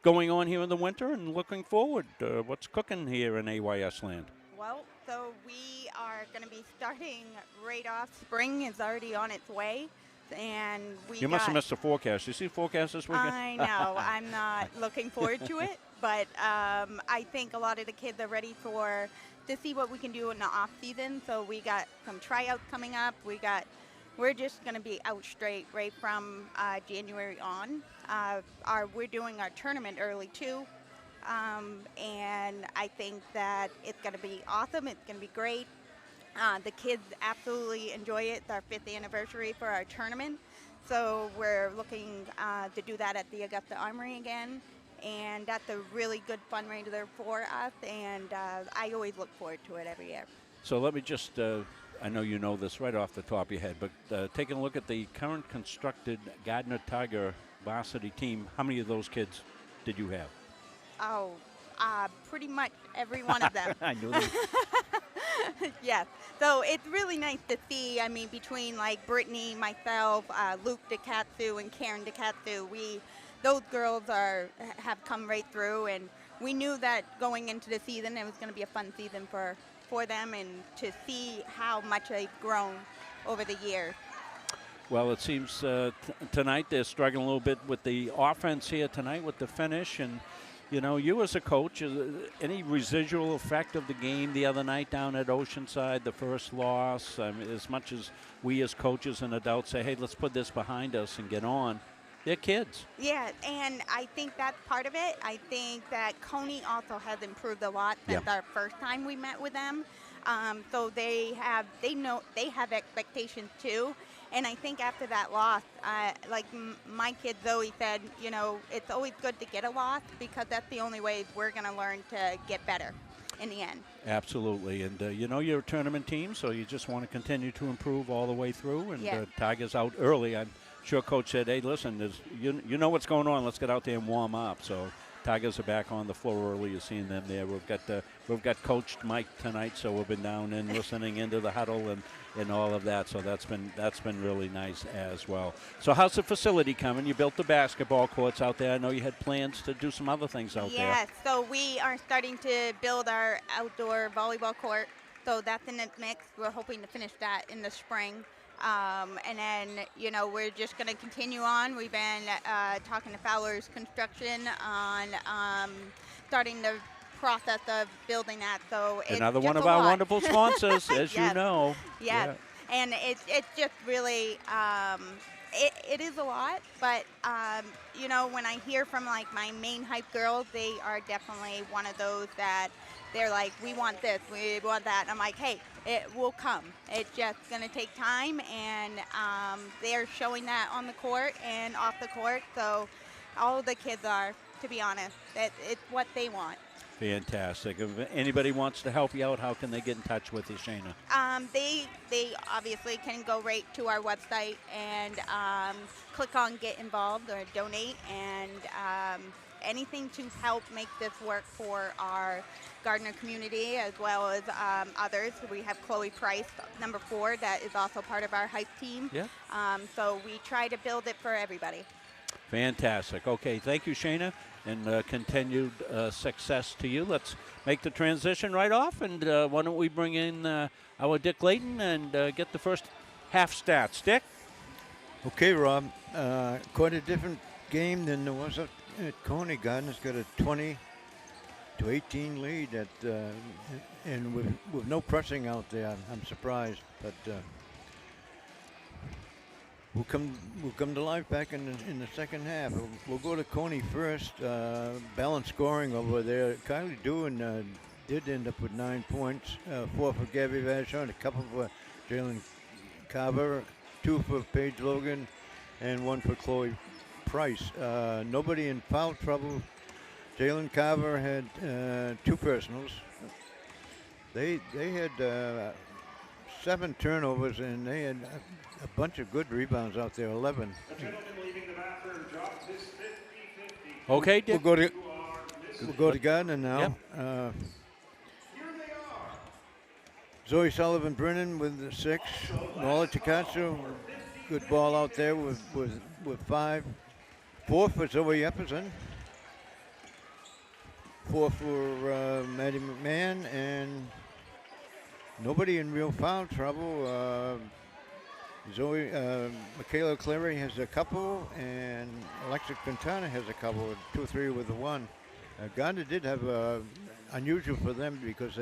going on here in the winter and looking forward. What's cooking here in AYS land? Well, so we are going to be starting right off. Spring is already on its way. And you must have missed the forecast. You see the forecast this weekend? I know. I'm not looking forward to it. But I think a lot of the kids are ready to see what we can do in the off season. So we got some tryouts coming up. We're just going to be out straight right from January on. We're doing our tournament early too, and I think that it's going to be awesome. It's going to be great. The kids absolutely enjoy it. It's our 5th anniversary for our tournament, so we're looking to do that at the Augusta Armory again. And that's a really good fundraiser for us, and I always look forward to it every year. So let me just I know you know this right off the top of your head, but taking a look at the current constructed Gardiner Tiger varsity team, how many of those kids did you have? Oh, pretty much every one of them. I knew that. Yes. So it's really nice to see. I mean, between like Brittany, myself, Luke DeKatsu, and Karen DeKatsu, those girls have come right through, and we knew that going into the season it was going to be a fun season for them, and to see how much they've grown over the years. Well, it seems tonight they're struggling a little bit with the offense here tonight with the finish. And, you know, you as a coach, any residual effect of the game the other night down at Oceanside, the first loss, I mean, as much as we as coaches and adults say, hey, let's put this behind us and get on, they're kids. Yeah, and I think that's part of it. I think that Cony also has improved a lot since our first time we met with them. So they have expectations too. And I think after that loss, like my kid Zoe said, you know, it's always good to get a loss because that's the only way we're going to learn to get better in the end. Absolutely. And, you know, you're a tournament team, so you just want to continue to improve all the way through. And Tigers out early. I'm sure Coach said, hey, listen, you know what's going on. Let's get out there and warm up. So Tigers are back on the floor early. You're seeing them there. We've got Coach Mike tonight, so we've been down and listening into the huddle and all of that. So that's been really nice as well. So how's the facility coming? You built the basketball courts out there. I know you had plans to do some other things out there. Yes, so we are starting to build our outdoor volleyball court. So that's in the mix. We're hoping to finish that in the spring. And then, you know, we're just going to continue on. We've been talking to Fowler's Construction on starting the process of building that. So it's another just one of a our lot. wonderful sponsors, as Yes. you know. Yes. Yeah. And it's just really, it is a lot. But, you know, when I hear from, like, my main hype girls, they are definitely one of those that they're like, we want this, we want that. And I'm like, hey, it will come. It's just going to take time, and they're showing that on the court and off the court. So all the kids are, to be honest, it's what they want. Fantastic. If anybody wants to help you out, how can they get in touch with you, Shayna? They obviously can go right to our website and click on Get Involved or Donate, and anything to help make this work for our Gardiner community as well as others. We have Chloe Price, number 4, that is also part of our hype team. Yeah. So we try to build it for everybody. Fantastic. Okay, thank you, Shayna, and continued success to you. Let's make the transition right off, and why don't we bring in our Dick Layton and get the first half stats. Dick? Okay, Rob. Quite a different game than there was at Cony. Gardner's got a 20-18 lead and with no pressing out there. I'm surprised, but we'll come to life back in the second half. We'll go to Cony first. Balanced scoring over there. Kylie Doohan did end up with 9 points. 4 for Gabby Vashon, a couple for Jalen Carver, 2 for Paige Logan, and 1 for Chloe Price. Nobody in foul trouble. Jalen Carver had 2 personals. They had 7 turnovers, and they had a bunch of good rebounds out there, 11. Okay, Dick. We'll go to Gardner now. Yep. Zoe Sullivan Brennan with 6. Nola Chikatsu, good ball out there with 5. 4 for Zoe Epperson. 4 for Maddie McMahon, and nobody in real foul trouble. Michaela Cleary has a couple, and Alexa Quintana has a couple, 2-3 with the 1. Gardner did have unusual for them because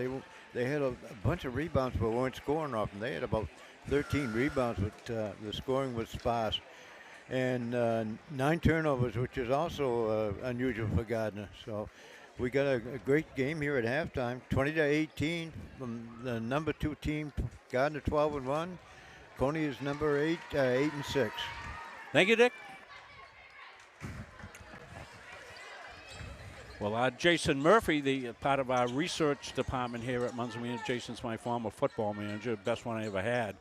they had a bunch of rebounds but weren't scoring off them. They had about 13 rebounds, but the scoring was sparse. And 9 turnovers, which is also unusual for Gardner. So we got a great game here at halftime, 20-18 from the number 2 team, Gardner 12-1. Cony is number 8, 8-6. Thank you, Dick. Well, Jason Murphy, the part of our research department here at Munson. Jason's my former football manager, best one I ever had.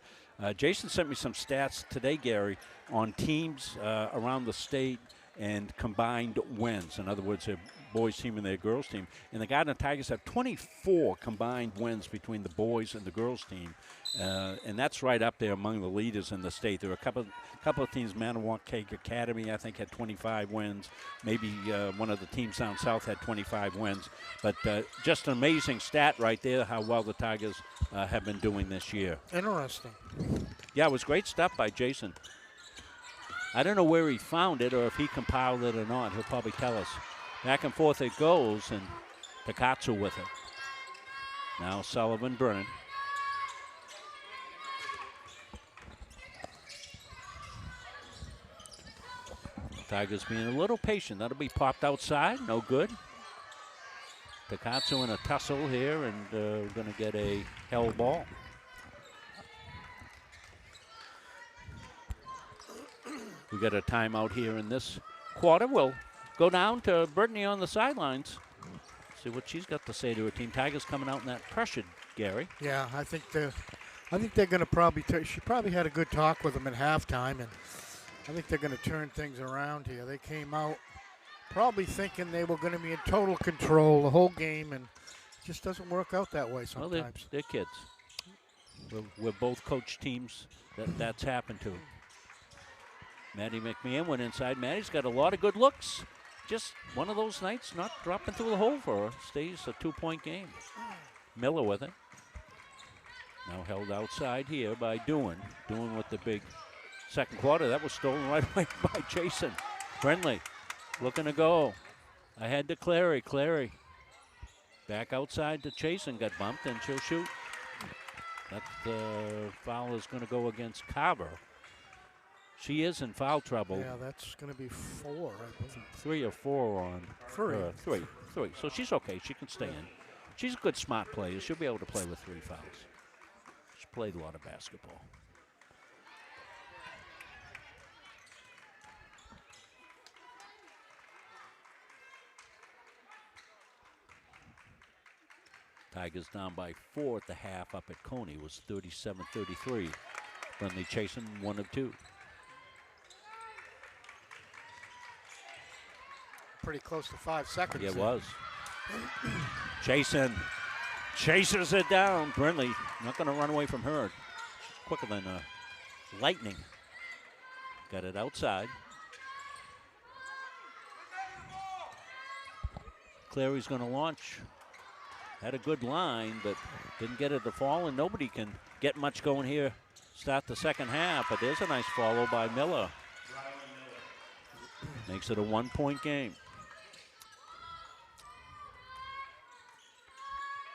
Jason sent me some stats today, Gary, on teams around the state and combined wins. In other words, their boys team and their girls team. And the Gardiner Tigers have 24 combined wins between the boys and the girls team. And that's right up there among the leaders in the state. There are a couple of teams, Manawak Cake Academy, I think, had 25 wins. Maybe one of the teams down south had 25 wins. But just an amazing stat right there, how well the Tigers have been doing this year. Interesting. Yeah, it was great stuff by Jason. I don't know where he found it or if he compiled it or not. He'll probably tell us. Back and forth it goes, and Takatsu with it. Now Sullivan Brennan. Tigers being a little patient. That'll be popped outside. No good. Takatsu in a tussle here, and we're going to get a held ball. We got a timeout here in this quarter. We'll go down to Brittany on the sidelines. See what she's got to say to her team. Tigers coming out in that pressure, Gary. Yeah, I think they're going to probably. She probably had a good talk with them at halftime, and I think they're going to turn things around here. They came out probably thinking they were going to be in total control the whole game, and it just doesn't work out that way sometimes. Well, they're kids. We're both coach teams that's happened to. Maddie McMahon went inside. Maddie's got a lot of good looks. Just one of those nights, not dropping through the hole for her. Stays a 2-point game. Miller with it. Now held outside here by Doan. Doan with the big second quarter. That was stolen right away by Jason. Friendly looking to go. Ahead to Clary. Clary back outside to Chase and got bumped, and she'll shoot. That foul is going to go against Carver. She is in foul trouble. Yeah, that's going to be 4, I believe. 3 or 4 on 3. Three. So she's okay. She can stay in. She's a good, smart player. She'll be able to play with 3 fouls. She's played a lot of basketball. Tigers down by 4 at the half up at Cony. It was 37-33. Friendly chasing 1 of 2. Pretty close to 5 seconds. Yeah, it was. Jason chases it down. Brindley not going to run away from her. She's quicker than lightning. Got it outside. Clary's going to launch. Had a good line, but didn't get it to fall, and nobody can get much going here. Start the second half, but there's a nice follow by Miller. Makes it a 1-point game.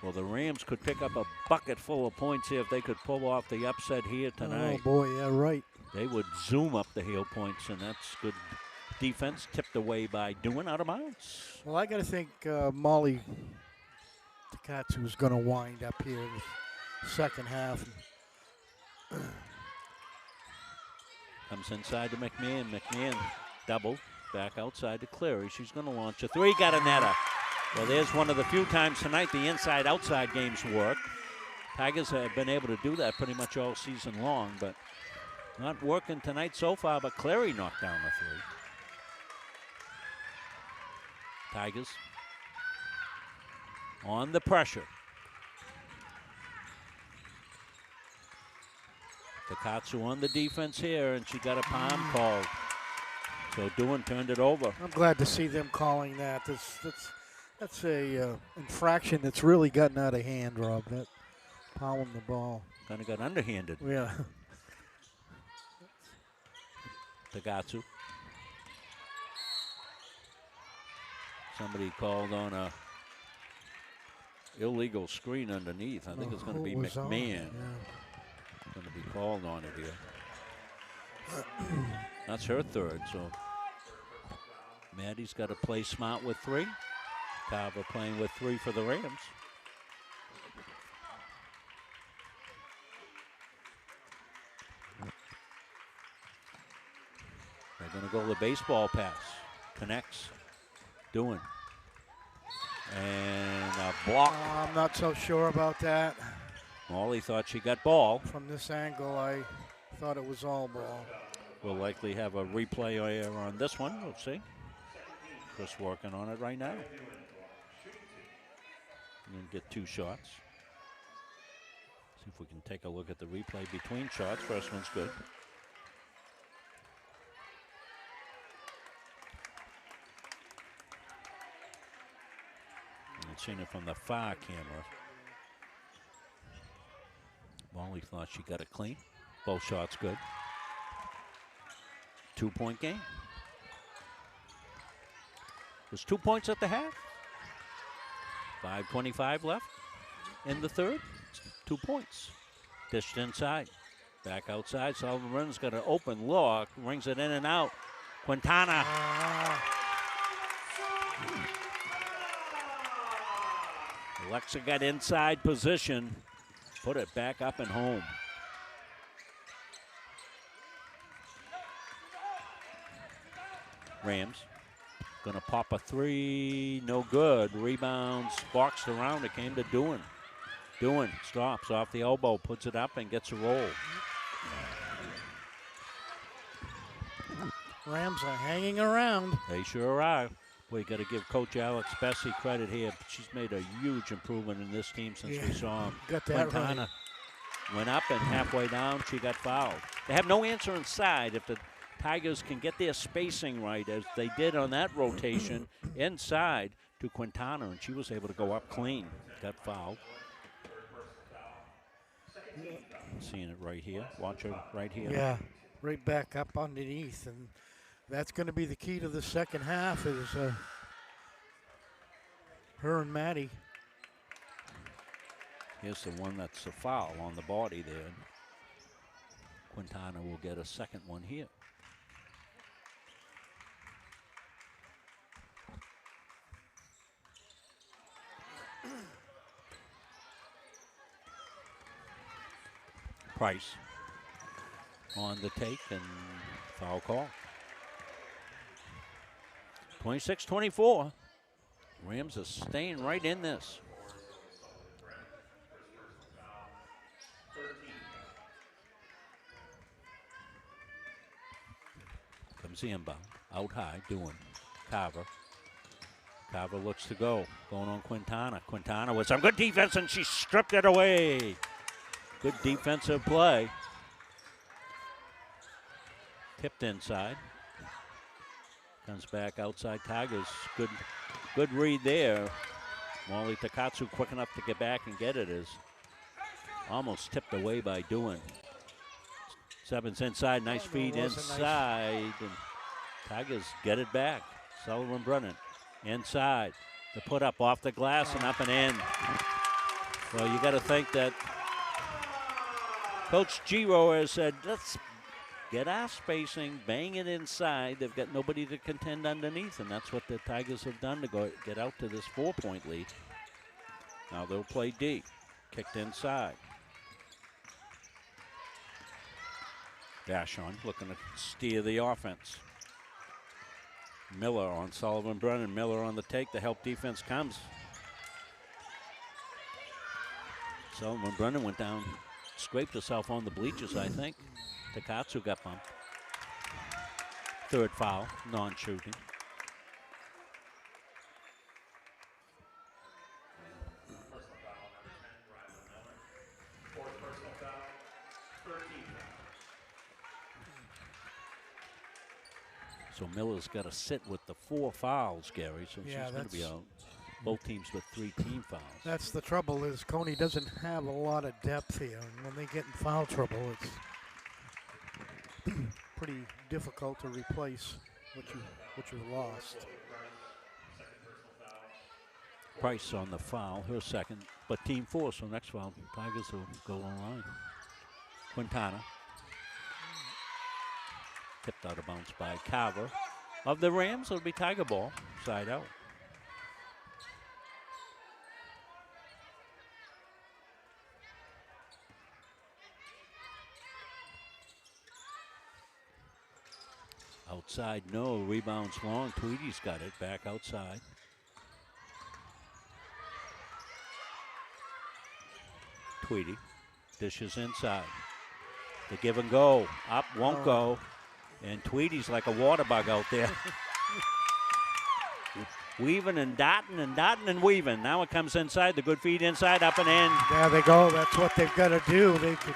Well, the Rams could pick up a bucket full of points here if they could pull off the upset here tonight. Oh, boy, yeah, right. They would zoom up the heel points, and that's good defense, tipped away by Doan out of bounds. Well, I got to think Molly Takatsu is going to wind up here in the second half. Comes inside to McMahon. McMahon double. Back outside to Clary. She's going to launch a 3. Got a netter. Well, there's one of the few times tonight the inside-outside games work. Tigers have been able to do that pretty much all season long, but not working tonight so far, but Clary knocked down the 3. Tigers on the pressure. Takatsu on the defense here, and she got a palm called. So Doan turned it over. I'm glad to see them calling that. That's a infraction that's really gotten out of hand, Rob. That palming the ball. Kind of got underhanded. Yeah. Takatsu. Somebody called on a illegal screen underneath. I think it's going to be McMahon. Going to be called on it here. That's her 3rd, so Maddie's got to play smart with 3. Carver playing with 3 for the Rams. They're going to go the baseball pass. Connects. Doan. And a block. I'm not so sure about that. Molly thought she got ball. From this angle, I thought it was all ball. We'll likely have a replay here on this one. We'll see. Chris working on it right now. And get 2 shots. See if we can take a look at the replay between shots. First one's good. And seeing it from the far camera. Molly thought she got it clean. Both shots good. 2-point game. There's 2 points at the half. 5:25 left in the third. 2 points. Dished inside. Back outside. Sullivan Brennan's got an open look. Rings it in and out. Quintana. Alexa got inside position. Put it back up and home. Rams gonna pop a 3, no good. Rebounds, boxed around, it came to Doohan. Doohan stops off the elbow, puts it up and gets a roll. Rams are hanging around. They sure are. We got to give Coach Alex Bessie credit here. She's made a huge improvement in this team since we saw him. Got that Quintana right. went up and halfway down, she got fouled. They have no answer inside. If the Tigers can get their spacing right, as they did on that rotation, inside to Quintana, and she was able to go up clean. Got fouled. Seeing it right here. Watch her right here. Yeah, right back up underneath, and that's going to be the key to the second half is her and Maddie. Here's the one that's a foul on the body there. Quintana will get a second one here. Price on the take and foul call. 26-24. Rams are staying right in this. Comes the inbound. Out high, Doohan. Carver. Carver looks to go. Going on Quintana. Quintana with some good defense, and she stripped it away. Good defensive play. Tipped inside. Comes back outside Tigers. Good read there. Molly Takatsu quick enough to get back and get it. Is almost tipped away by Doohan. Sevens inside, nice feed inside. And Tigers get it back. Sullivan Brennan inside. The put up off the glass and up and in. Well, you got to think that Coach Giro has said, let's get our spacing, bang it inside. They've got nobody to contend underneath, and that's what the Tigers have done to go get out to this 4-point lead. Now they'll play D. Kicked inside. Vashon looking to steer the offense. Miller on Sullivan Brennan. Miller on the take. The help defense comes. Sullivan Brennan went down, scraped herself on the bleachers, I think. Takatsu got bumped. Third foul, non-shooting. So Miller's got to sit with the 4 fouls, Gary, so she's going to be out. Both teams with 3 team fouls. That's the trouble is Cony doesn't have a lot of depth here. And when they get in foul trouble, it's pretty difficult to replace what you've lost. Price on the foul, her second, but team 4, so next foul, Tigers will go online. Quintana. Tipped out of bounds by Carver. Of the Rams, it'll be Tiger ball, side out. Outside, no. Rebounds long. Tweedy's got it back outside. Tweedy. Dishes inside. The give and go. Up, won't go. And Tweedy's like a water bug out there. Weaving and dotting and weaving. Now it comes inside. The good feed inside, up and in. There they go. That's what they've got to do. They could.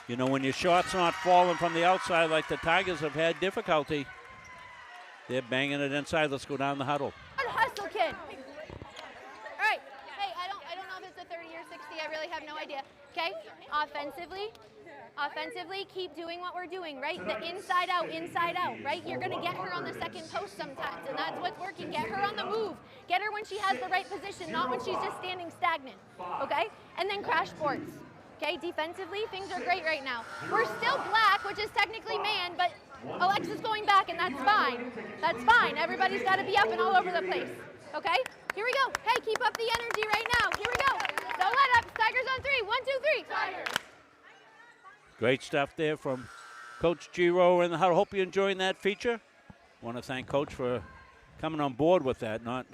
You know, when your shot's not falling from the outside like the Tigers have had difficulty, they're banging it inside. Let's go down the huddle. Good hustle, kid. All right. Hey, I don't know if it's a 30 or 60. I really have no idea. Okay? Offensively, keep doing what we're doing, right? The inside out, right? You're going to get her on the second post sometimes, and that's what's working. Get her on the move. Get her when she has the right position, not when she's just standing stagnant, okay? And then crash sports, okay? Defensively, things are great right now. We're still black, which is technically man, but Alexa's going back, and that's fine. That's fine. Everybody's got to be up and all over the place, okay? Here we go. Hey, keep up the energy right now. Here we go. Don't let up. Tigers on 3. 1, 2, 3. Tigers. Great stuff there from Coach Giro in the huddle. Hope you're enjoying that feature. Want to thank Coach for coming on board with that. Not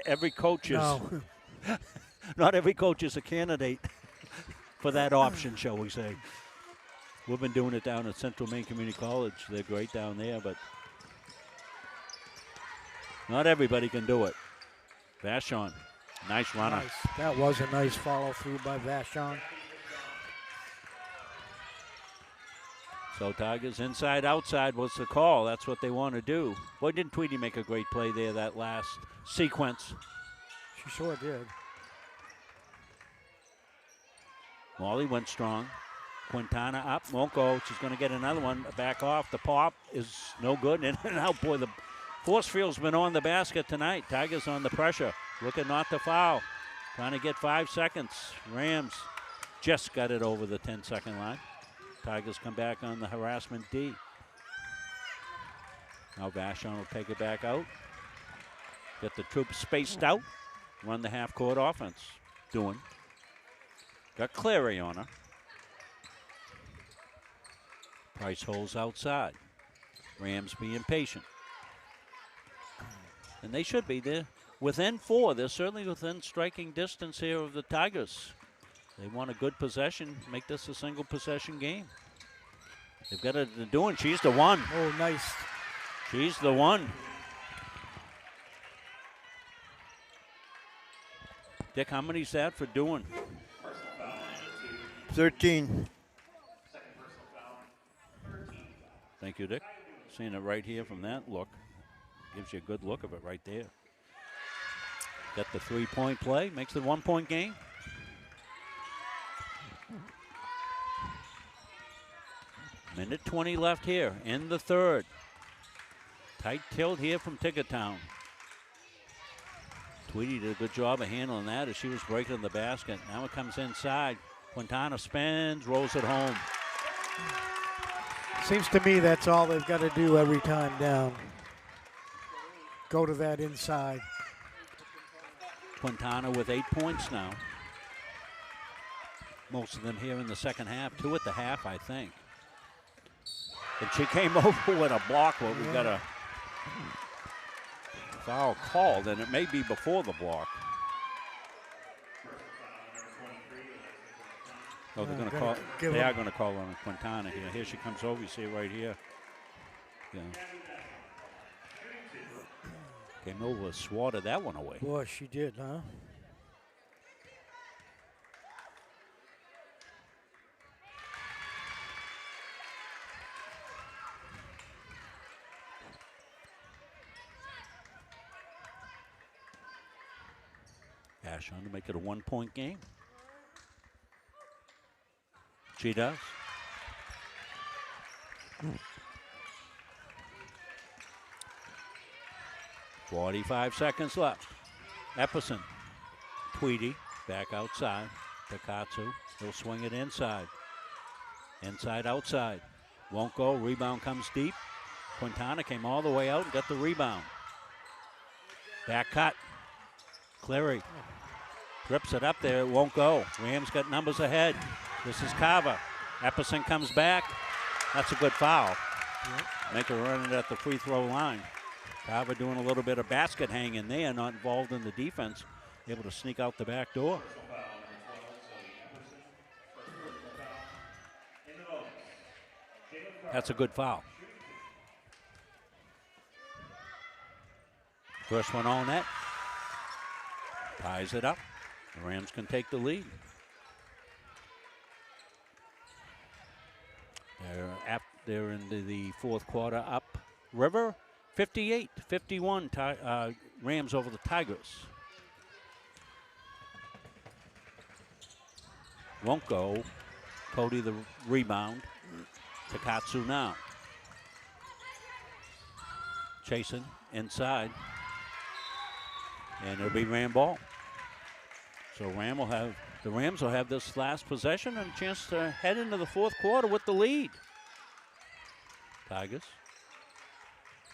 every coach is not every coach is a candidate for that option, shall we say. We've been doing it down at Central Maine Community College. They're great down there, but not everybody can do it. Vachon, nice runner. Nice. That was a nice follow through by Vachon. So Tigers inside, outside was the call. That's what they want to do. Boy, didn't Tweedy make a great play there, that last sequence. She sure did. Molly went strong. Quintana up, won't go. She's going to get another one. Back off. The pop is no good. In and out. Boy, the force field's been on the basket tonight. Tigers on the pressure. Looking not to foul. Trying to get 5 seconds. Rams just got it over the 10-second line. Tigers come back on the harassment D. Now Vachon will take it back out. Get the troops spaced out. Run the half-court offense. Got Clary on her. Price holds outside. Rams being patient. And they should be. They're within 4. They're certainly within striking distance here of the Tigers. They want a good possession, make this a single possession game. They've got it doing. She's the one. Oh, nice. She's the one. Dick, how many's that for doing? 13. Thank you, Dick. Seeing it right here from that look. Gives you a good look of it right there. Got the 3-point play. Makes it a 1-point game. Minute 20 left here in the third. Tight tilt here from Tickertown. Tweedy did a good job of handling that as she was breaking the basket. Now it comes inside. Quintana spins, rolls it home. Seems to me that's all they've got to do every time down. Go to that inside. Quintana with 8 points now. Most of them here in the second half. 2 at the half, I think. And she came over with a block, but we got a foul called, and it may be before the block. Oh, they're going to call. They are going to call on Quintana here. Here she comes over. You see it right here. Yeah. Came over, swatted that one away. Boy, she did, huh? Vachon to make it a 1-point game. She does. 45 seconds left. Epperson. Tweedy back outside. Takatsu. He'll swing it inside. Inside, outside. Won't go. Rebound comes deep. Quintana came all the way out and got the rebound. Back cut. Cleary. Rips it up there. It won't go. Rams got numbers ahead. This is Carver. Epperson comes back. That's a good foul. Make her run it at the free throw line. Carver doing a little bit of basket hanging there, not involved in the defense. able to sneak out the back door. That's a good foul. First one on net. Ties it up. The Rams can take the lead. They're into the fourth quarter up river. 58-51 Rams over the Tigers. Won't go. Cody the rebound. Takatsu now. Chasing inside. And it'll be Ram ball. So the Rams will have this last possession and a chance to head into the fourth quarter with the lead. Tigers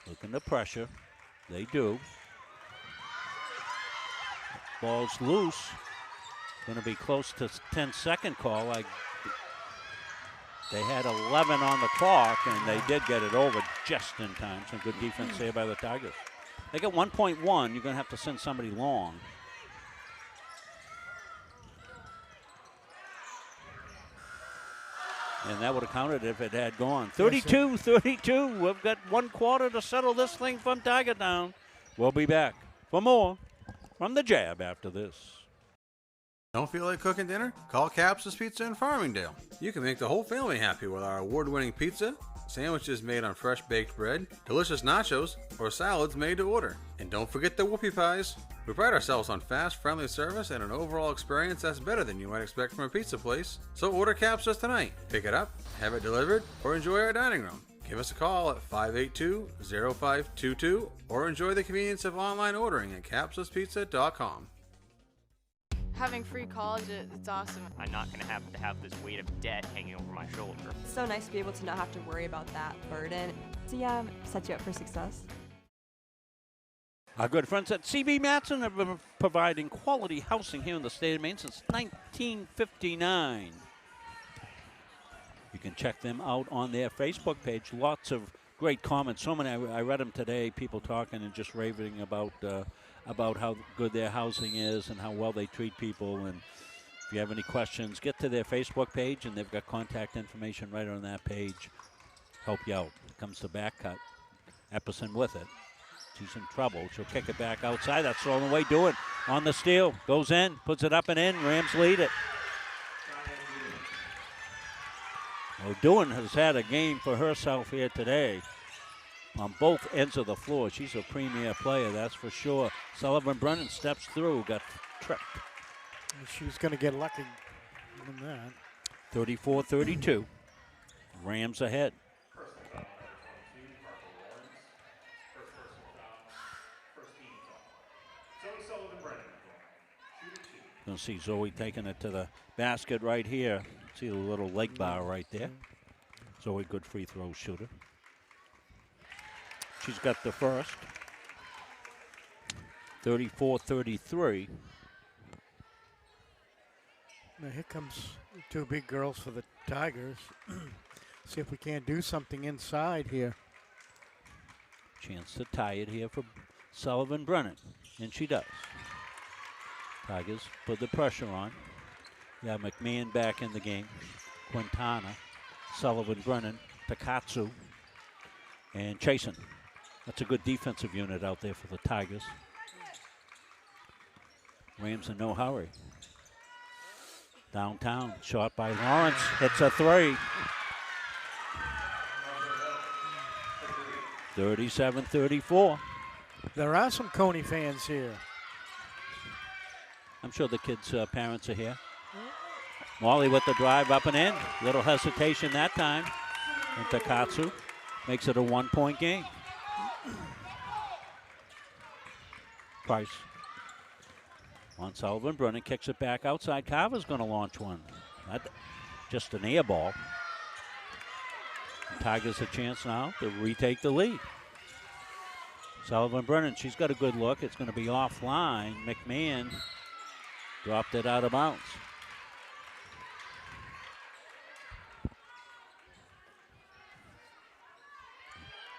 looking to pressure. They do. Ball's loose. Going to be close to 10-second call. They had 11 on the clock, and they did get it over just in time. Some good defense there by the Tigers. They got 1.1. You're going to have to send somebody long. And that would have counted if it had gone. 32-32. We've got 1 quarter to settle this thing from Tiger Town. We'll be back for more from the Jab after this. Don't feel like cooking dinner? Call Caps's Pizza in Farmingdale. You can make the whole family happy with our award-winning pizza, sandwiches made on fresh baked bread, delicious nachos, or salads made to order. And don't forget the whoopie pies. We pride ourselves on fast, friendly service and an overall experience that's better than you might expect from a pizza place. So order Caps's tonight. Pick it up, have it delivered, or enjoy our dining room. Give us a call at 582-0522 or enjoy the convenience of online ordering at capsuspizza.com. Having free college, it's awesome. I'm not going to have this weight of debt hanging over my shoulder. It's so nice to be able to not have to worry about that burden. So yeah, set you up for success. Our good friends at CB Matson have been providing quality housing here in the state of Maine since 1959. You can check them out on their Facebook page. Lots of great comments. So many, I read them today, people talking and just raving about how good their housing is and how well they treat people. And if you have any questions, get to their Facebook page, and they've got contact information right on that page. Help you out. Comes the back cut. Epperson with it. She's in trouble. She'll kick it back outside. That's the only way to do it. On the steal. Goes in. Puts it up and in. Rams lead it. Well, Doohan has had a game for herself here today on both ends of the floor. She's a premier player, that's for sure. Sullivan Brennan steps through, got tripped. She's going to get lucky in that. 34-32. Rams ahead. You'll see Zoe taking it to the basket right here. See the little leg bar right there. Zoe, good free throw shooter. She's got the first. 34-33. Now here comes two big girls for the Tigers. See if we can't do something inside here. Chance to tie it here for Sullivan Brennan, and she does. Tigers put the pressure on. Yeah, McMahon back in the game. Quintana, Sullivan Brennan, Takatsu, and Chasen. That's a good defensive unit out there for the Tigers. Rams in no hurry. Downtown, shot by Lawrence, hits a three. 37-34. There are some Cony fans here. I'm sure the kids' parents are here. Wally with the drive up and in. Little hesitation that time. And Takatsu makes it a 1-point game. Price. On Sullivan. Brennan kicks it back outside. Carver's going to launch one. Just an air ball. Tigers a chance now to retake the lead. Sullivan Brennan, she's got a good look. It's going to be offline. McMahon dropped it out of bounds.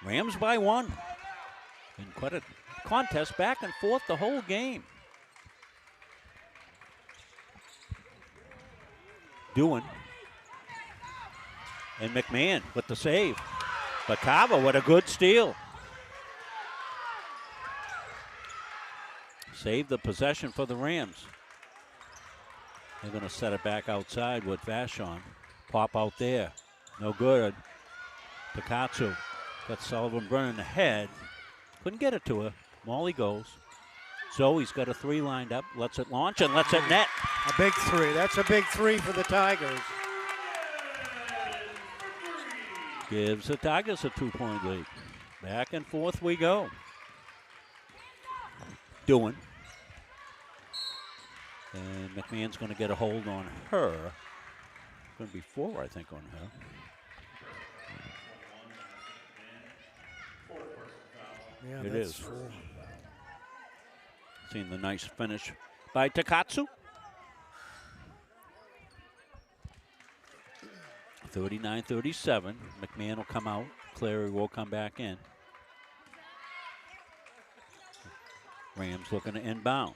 Rams by one. Been quite a contest back and forth the whole game. Doing. And McMahon with the save. But Cava, what a good steal. Save the possession for the Rams. They're going to set it back outside with Vashon. Pop out there. No good. Takatsu got Sullivan Brennan ahead. Couldn't get it to her. Molly goes. Zoe's got a 3 lined up. Lets it launch and lets it net. A big 3. That's a big 3 for the Tigers. Gives the Tigers a 2-point lead. Back and forth we go. Doing. And McMahon's going to get a hold on her. Going to be 4, I think, on her. Yeah, it that's is. 4. Seeing the nice finish by Takatsu. 39-37. McMahon will come out. Clary will come back in. Rams looking to inbound.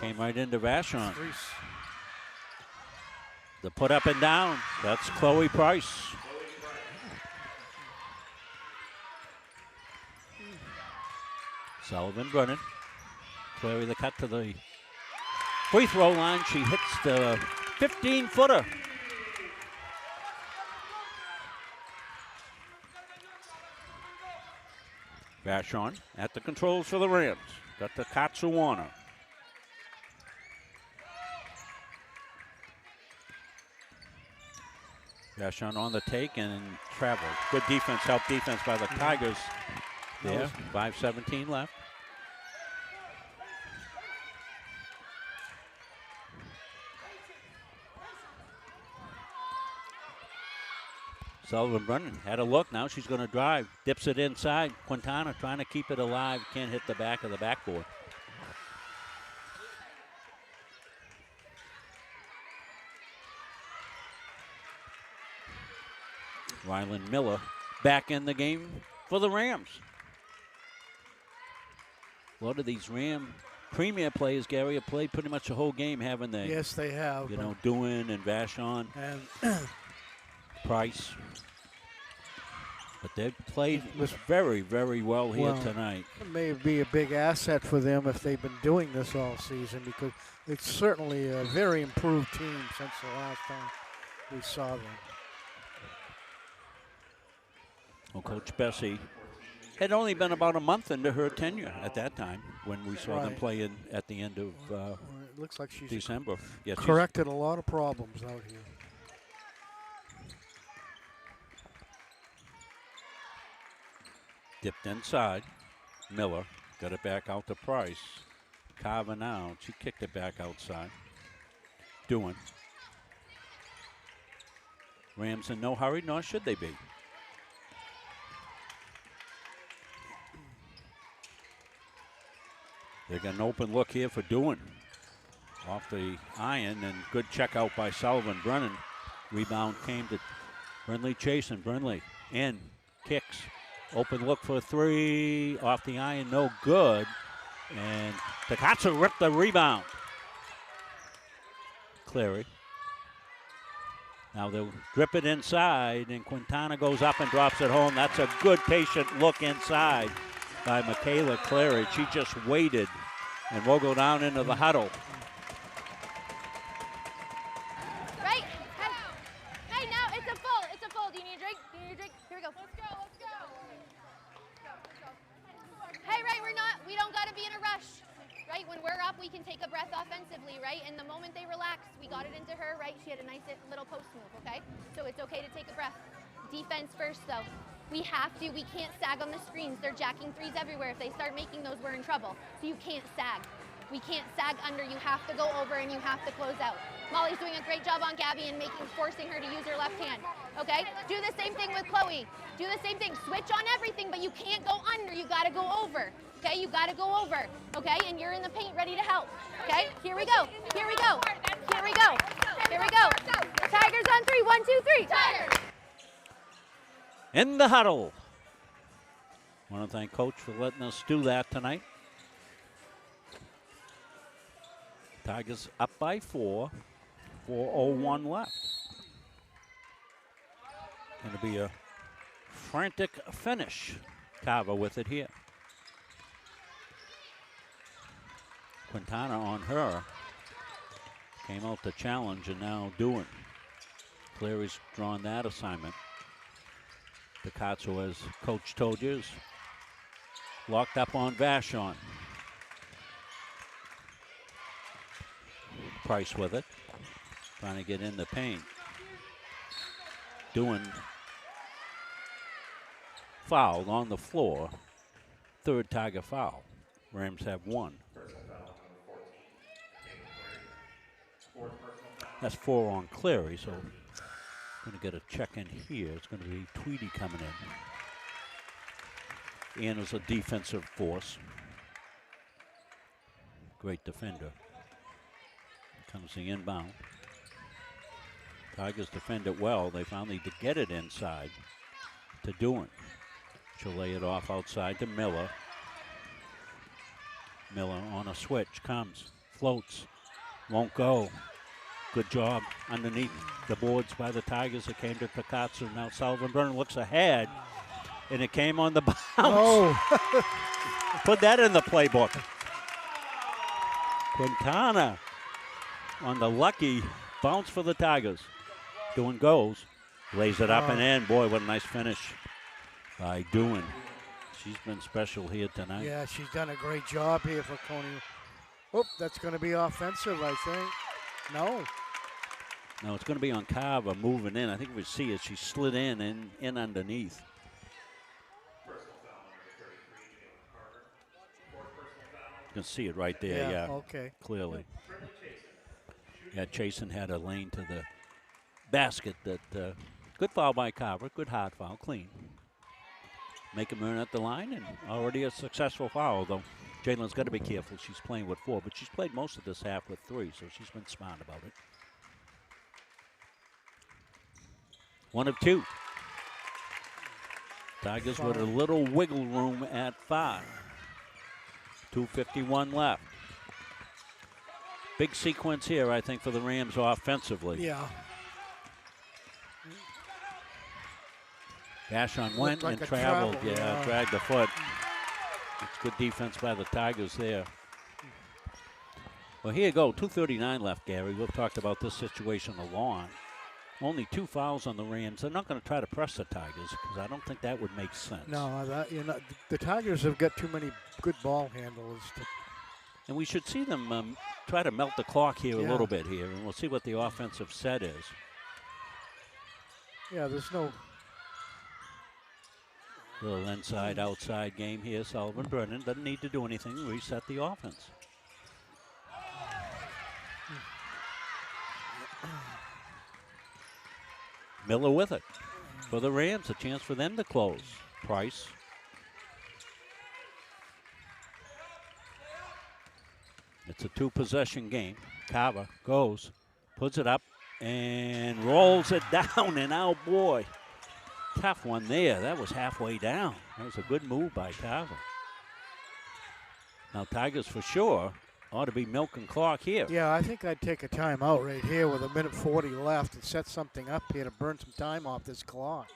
Came right into Vashon. The put up and down. That's Chloe Price. Sullivan running. Clary the cut to the free throw line. She hits the 15-footer. Vashon at the controls for the Rams. Got the Katsuwana. Vashon on the take and travel. Good defense, help defense by the Tigers. There, 5:17 left. Sullivan running, had a look, now she's going to drive. Dips it inside. Quintana trying to keep it alive, can't hit the back of the backboard. Rylan Miller back in the game for the Rams. A lot of these Ram premier players, Gary, have played pretty much the whole game, haven't they? Yes, they have. You know, Doohan and Vashon. And Price. But they've played very, very well here Well, tonight. It may be a big asset for them if they've been doing this all season, because it's certainly a very improved team since the last time we saw them. Well, Coach Bessie had only been about a month into her tenure at that time when we saw them Right. play in at the end of It looks like she's December. Yes, she's- corrected a lot of problems out here. Dipped inside. Miller got it back out to Price. Carving out. She kicked it back outside. Doing. Rams in no hurry, nor should they be. They got an open look here for Doing. Off the iron, and good check out by Sullivan Brennan. Rebound came to Brinley Chase, and Brinley in. Kicks. Open look for 3. Off the iron, no good. And Takatsu ripped the rebound. Clary. Now they'll drip it inside, and Quintana goes up and drops it home. That's a good patient look inside by Michaela Clary. She just waited, and we'll go down into the huddle. Right? Hey, now it's a full. It's a full. Do you need a drink? Do you need a drink? Here we go. Let's go. Hey, right, we don't got to be in a rush. Right, when we're up, we can take a breath offensively, right? And the moment they relaxed, we got it into her, right? She had a nice little post move, okay? So it's okay to take a breath. Defense first, though. We can't sag on the screens. They're jacking threes everywhere. If they start making those, we're in trouble. So you can't sag. We can't sag under. You have to go over and you have to close out. Molly's doing a great job on Gabby and forcing her to use her left hand, okay? Do the same thing with Chloe. Do the same thing. Switch on everything, but you can't go under. You got to go over, okay? You got to go over, okay? And you're in the paint ready to help, okay? Here we go. Here we go. Here we go. Here we go. Tigers on 3. 1, 2, 3. Tigers. In the huddle. Want to thank Coach for letting us do that tonight. Tigers up by 4. 4:01 left. Going to be a frantic finish. Carver with it here. Quintana on her. Came out to challenge and now doing. Cleary's drawn that assignment. Picasso, as Coach told you, is locked up on Vashon. Price with it. Trying to get in the paint. Doing fouled on the floor. Third Tiger foul. Rams have one. That's 4 on Cleary, so going to get a check in here. It's going to be Tweedy coming in. Ian is a defensive force. Great defender. Comes the inbound. Tigers defend it well. They finally did get it inside to Doohan. She'll lay it off outside to Miller. Miller on a switch, comes, floats, won't go. Good job underneath the boards by the Tigers. It came to Picasso. Now Sullivan Brennan looks ahead, and it came on the bounce. Oh. Put that in the playbook. Quintana on the lucky bounce for the Tigers. Doohan goes, lays it up and in. Boy, what a nice finish by Doohan. She's been special here tonight. Yeah, she's done a great job here for Cony. Oh, that's going to be offensive, I think. No. No, it's going to be on Carver moving in. I think if we see it, she slid in underneath. You can see it right there, yeah. Okay. Clearly. Yeah, Chasen had a lane to the basket that, good foul by Carver, good hard foul, clean. Make him earn at the line, and already a successful foul, though. Jalen's got to be careful. She's playing with 4, but she's played most of this half with 3, so she's been smart about it. 1 of 2. Tigers with a little wiggle room at 5. 2:51 left. Big sequence here, I think, for the Rams offensively. Yeah. Vashon went like and a traveled. travel, Yeah, dragged the foot. It's good defense by the Tigers there. Well, here you go. 2:39 left, Gary. We've talked about this situation a lot. Only 2 fouls on the Rams. They're not going to try to press the Tigers because I don't think that would make sense. No, the Tigers have got too many good ball handlers. And we should see them try to melt the clock here a little bit here, and we'll see what the offensive set is. Yeah, there's no... Little inside-outside game here. Sullivan Brennan doesn't need to do anything. Reset the offense. Miller with it. For the Rams, a chance for them to close. Price. It's a 2-possession game. Carver goes, puts it up, and rolls it down. And oh, boy. Tough one there. That was halfway down. That was a good move by Carver. Now, Tigers for sure ought to be milking clock here. Yeah, I think I'd take a timeout right here with 1:40 left and set something up here to burn some time off this clock.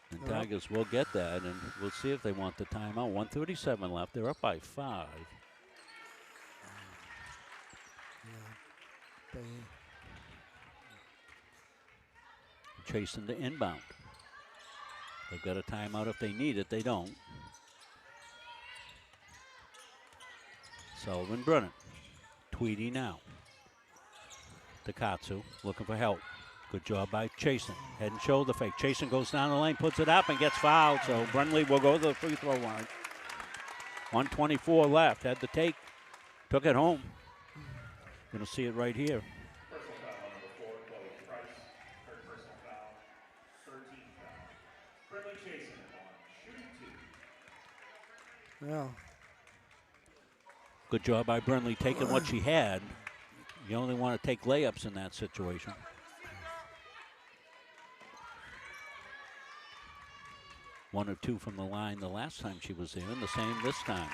And Tigers will get that, and we'll see if they want the timeout. 1:37 left. They're up by 5. Yeah. Chasing the inbound. They've got a timeout if they need it. They don't. Sullivan Brennan. Tweedy now. Takatsu looking for help. Good job by Chasen. Head and shoulder fake. Chasen goes down the lane, puts it up, and gets fouled. So Brunley will go to the free throw line. 1:24 left. Had the take. Took it home. Going to see it right here. Yeah. Good job by Burnley taking what she had. You only want to take layups in that situation. One or 2 from the line the last time she was there, and the same this time.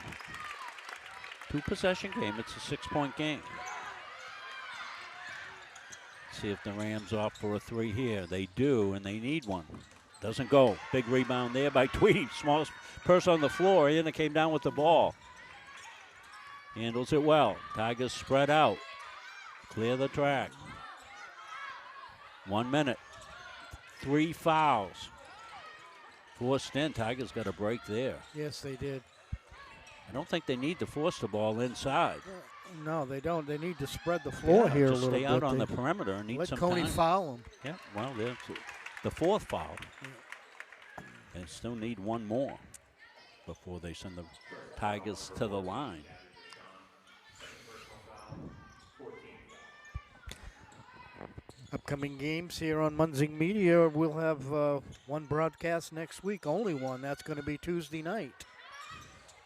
2-possession game. It's a 6-point game. see if the Rams opt for a 3 here. They do, and they need one. Doesn't go. Big rebound there by Tweedy. Smallest person on the floor. And it came down with the ball. Handles it well. Tigers spread out. Clear the track. 1 minute. 3 fouls. Forced in. Tigers got a break there. Yes, they did. I don't think they need to force the ball inside. No, they don't. They need to spread the floor here a just little bit. Stay out on the perimeter and need let some Cony time. foul him. Yeah, well, there's the 4th foul. They still need 1 more before they send the Tigers to the line. Upcoming games here on Munzing Media. We'll have one broadcast next week, only one. That's going to be Tuesday night.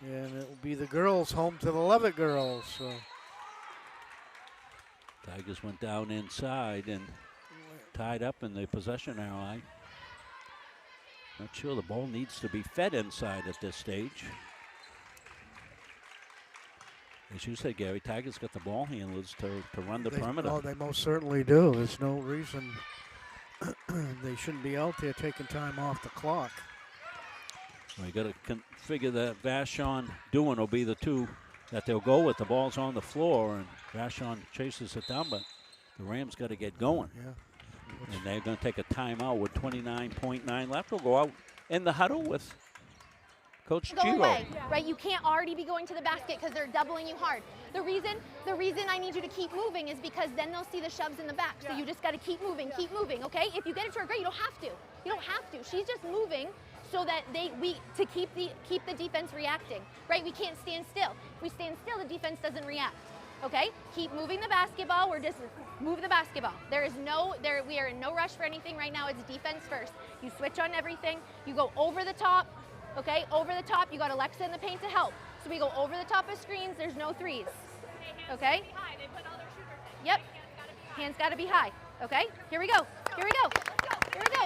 And it will be the girls home to the Levitt girls. So. Tigers went down inside and tied up in the possession arrow. Not sure the ball needs to be fed inside at this stage. As you said, Gary, Tigers got the ball handlers to run the perimeter. Oh, they most certainly do. There's no reason they shouldn't be out there taking time off the clock. We got to figure that Vashon Doohan will be the 2 that they'll go with. The ball's on the floor, and Vashon chases it down, but the Rams got to get going. Yeah. And they're going to take a timeout with 29.9 left. We'll go out in the huddle with Coach Go Giro. away, right? You can't already be going to the basket because they're doubling you hard. The reason I need you to keep moving is because then they'll see the shoves in the back. So you just got to keep moving, okay? If you get it to her, great. You don't have to. You don't have to. She's just moving so that to keep the defense reacting, right? We can't stand still. If we stand still, the defense doesn't react. Okay, keep moving the basketball. We're just move the basketball. We are in no rush for anything right now. It's defense first. You switch on everything. You go over the top. Okay, over the top. You got Alexa in the paint to help. So we go over the top of screens. There's no threes. Okay. Yep. Hands got to be high. Okay. Here we go. Here we go. Here we go.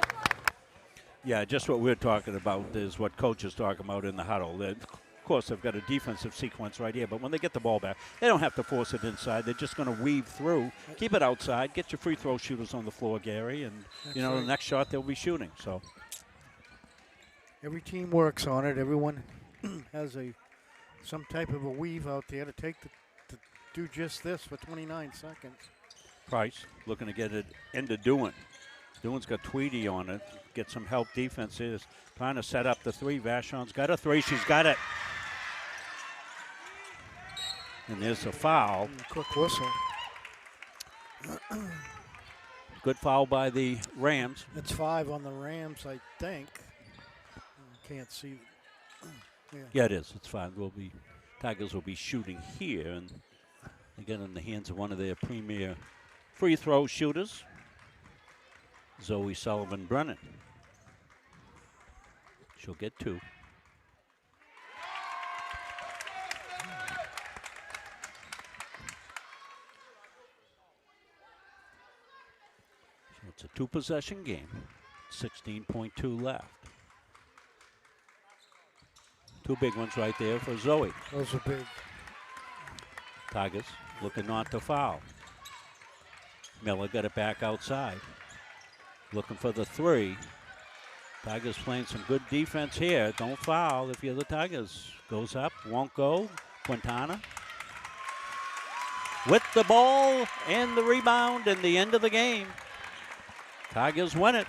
Yeah, just what we're talking about is what Coach is talking about in the huddle. Of course, they've got a defensive sequence right here, but when they get the ball back, they don't have to force it inside. They're just going to weave through, keep it outside, get your free throw shooters on the floor, Gary, and the next shot they'll be shooting. So every team works on it. Everyone has some type of a weave out there to do just this for 29 seconds. Price looking to get it into Doohan. Doohan's got Tweedy on it. Get some help defense is trying to set up the 3. Vashon's got a 3. She's got it. And there's a foul. Quick whistle. Good foul by the Rams. It's 5 on the Rams, I think. I can't see. Yeah, it is. It's 5. Tigers will be shooting here, and again in the hands of one of their premier free throw shooters, Zoe Sullivan Brennan. She'll get 2. So it's a 2-possession game. 16.2 left. 2 big ones right there for Zoe. Those are big. Tigers looking not to foul. Miller got it back outside. Looking for the 3. Tigers playing some good defense here. Don't foul if you're the Tigers. Goes up, won't go. Quintana with the ball and the rebound and the end of the game. Tigers win it.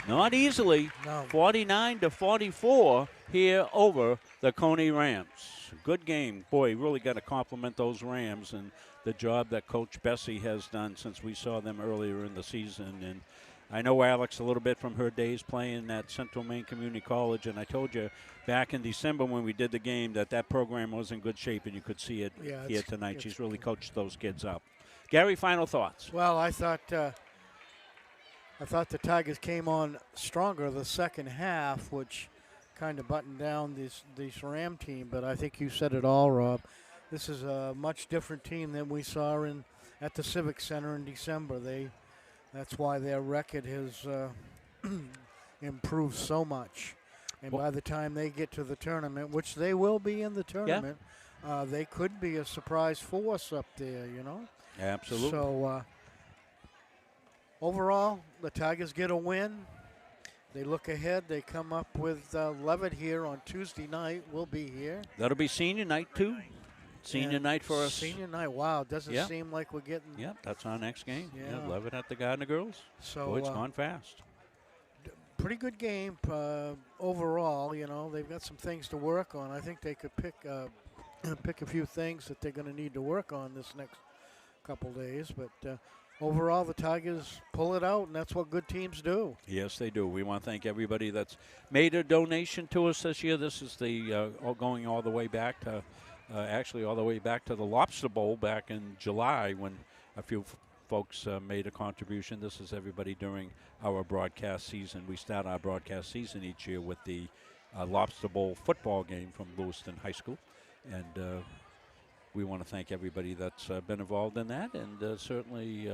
Not easily. No. 49-44 here over the Cony Rams. Good game. Boy, really got to compliment those Rams and the job that Coach Bessie has done since we saw them earlier in the season. And I know Alex a little bit from her days playing at Central Maine Community College, and I told you back in December when we did the game that program was in good shape, and you could see it here tonight. She's really coached those kids up. Gary, final thoughts? Well, I thought the Tigers came on stronger the second half, which kind of buttoned down this Ram team. But I think you said it all, Rob. This is a much different team than we saw at the Civic Center in December. That's why their record has improved so much. And by the time they get to the tournament, which they will be in the tournament, they could be a surprise force up there, Absolutely. So overall, the Tigers get a win. They look ahead. They come up with Levitt here on Tuesday night. We'll be here. That'll be senior night, too. Senior night for us. Senior night. Wow, doesn't seem like we're getting. Yep, that's our next game. Yeah. Yeah, Levitt at the Gardiner girls. So boy, it's gone fast. Pretty good game overall. You know, they've got some things to work on. I think they could pick a few things that they're going to need to work on this next couple days. But overall, the Tigers pull it out, and that's what good teams do. Yes, they do. We want to thank everybody that's made a donation to us this year. This is the going all the way back to, actually all the way back to the Lobster Bowl back in July when a few folks made a contribution. This is everybody during our broadcast season. We start our broadcast season each year with the Lobster Bowl football game from Lewiston High School. And we want to thank everybody that's been involved in that. And certainly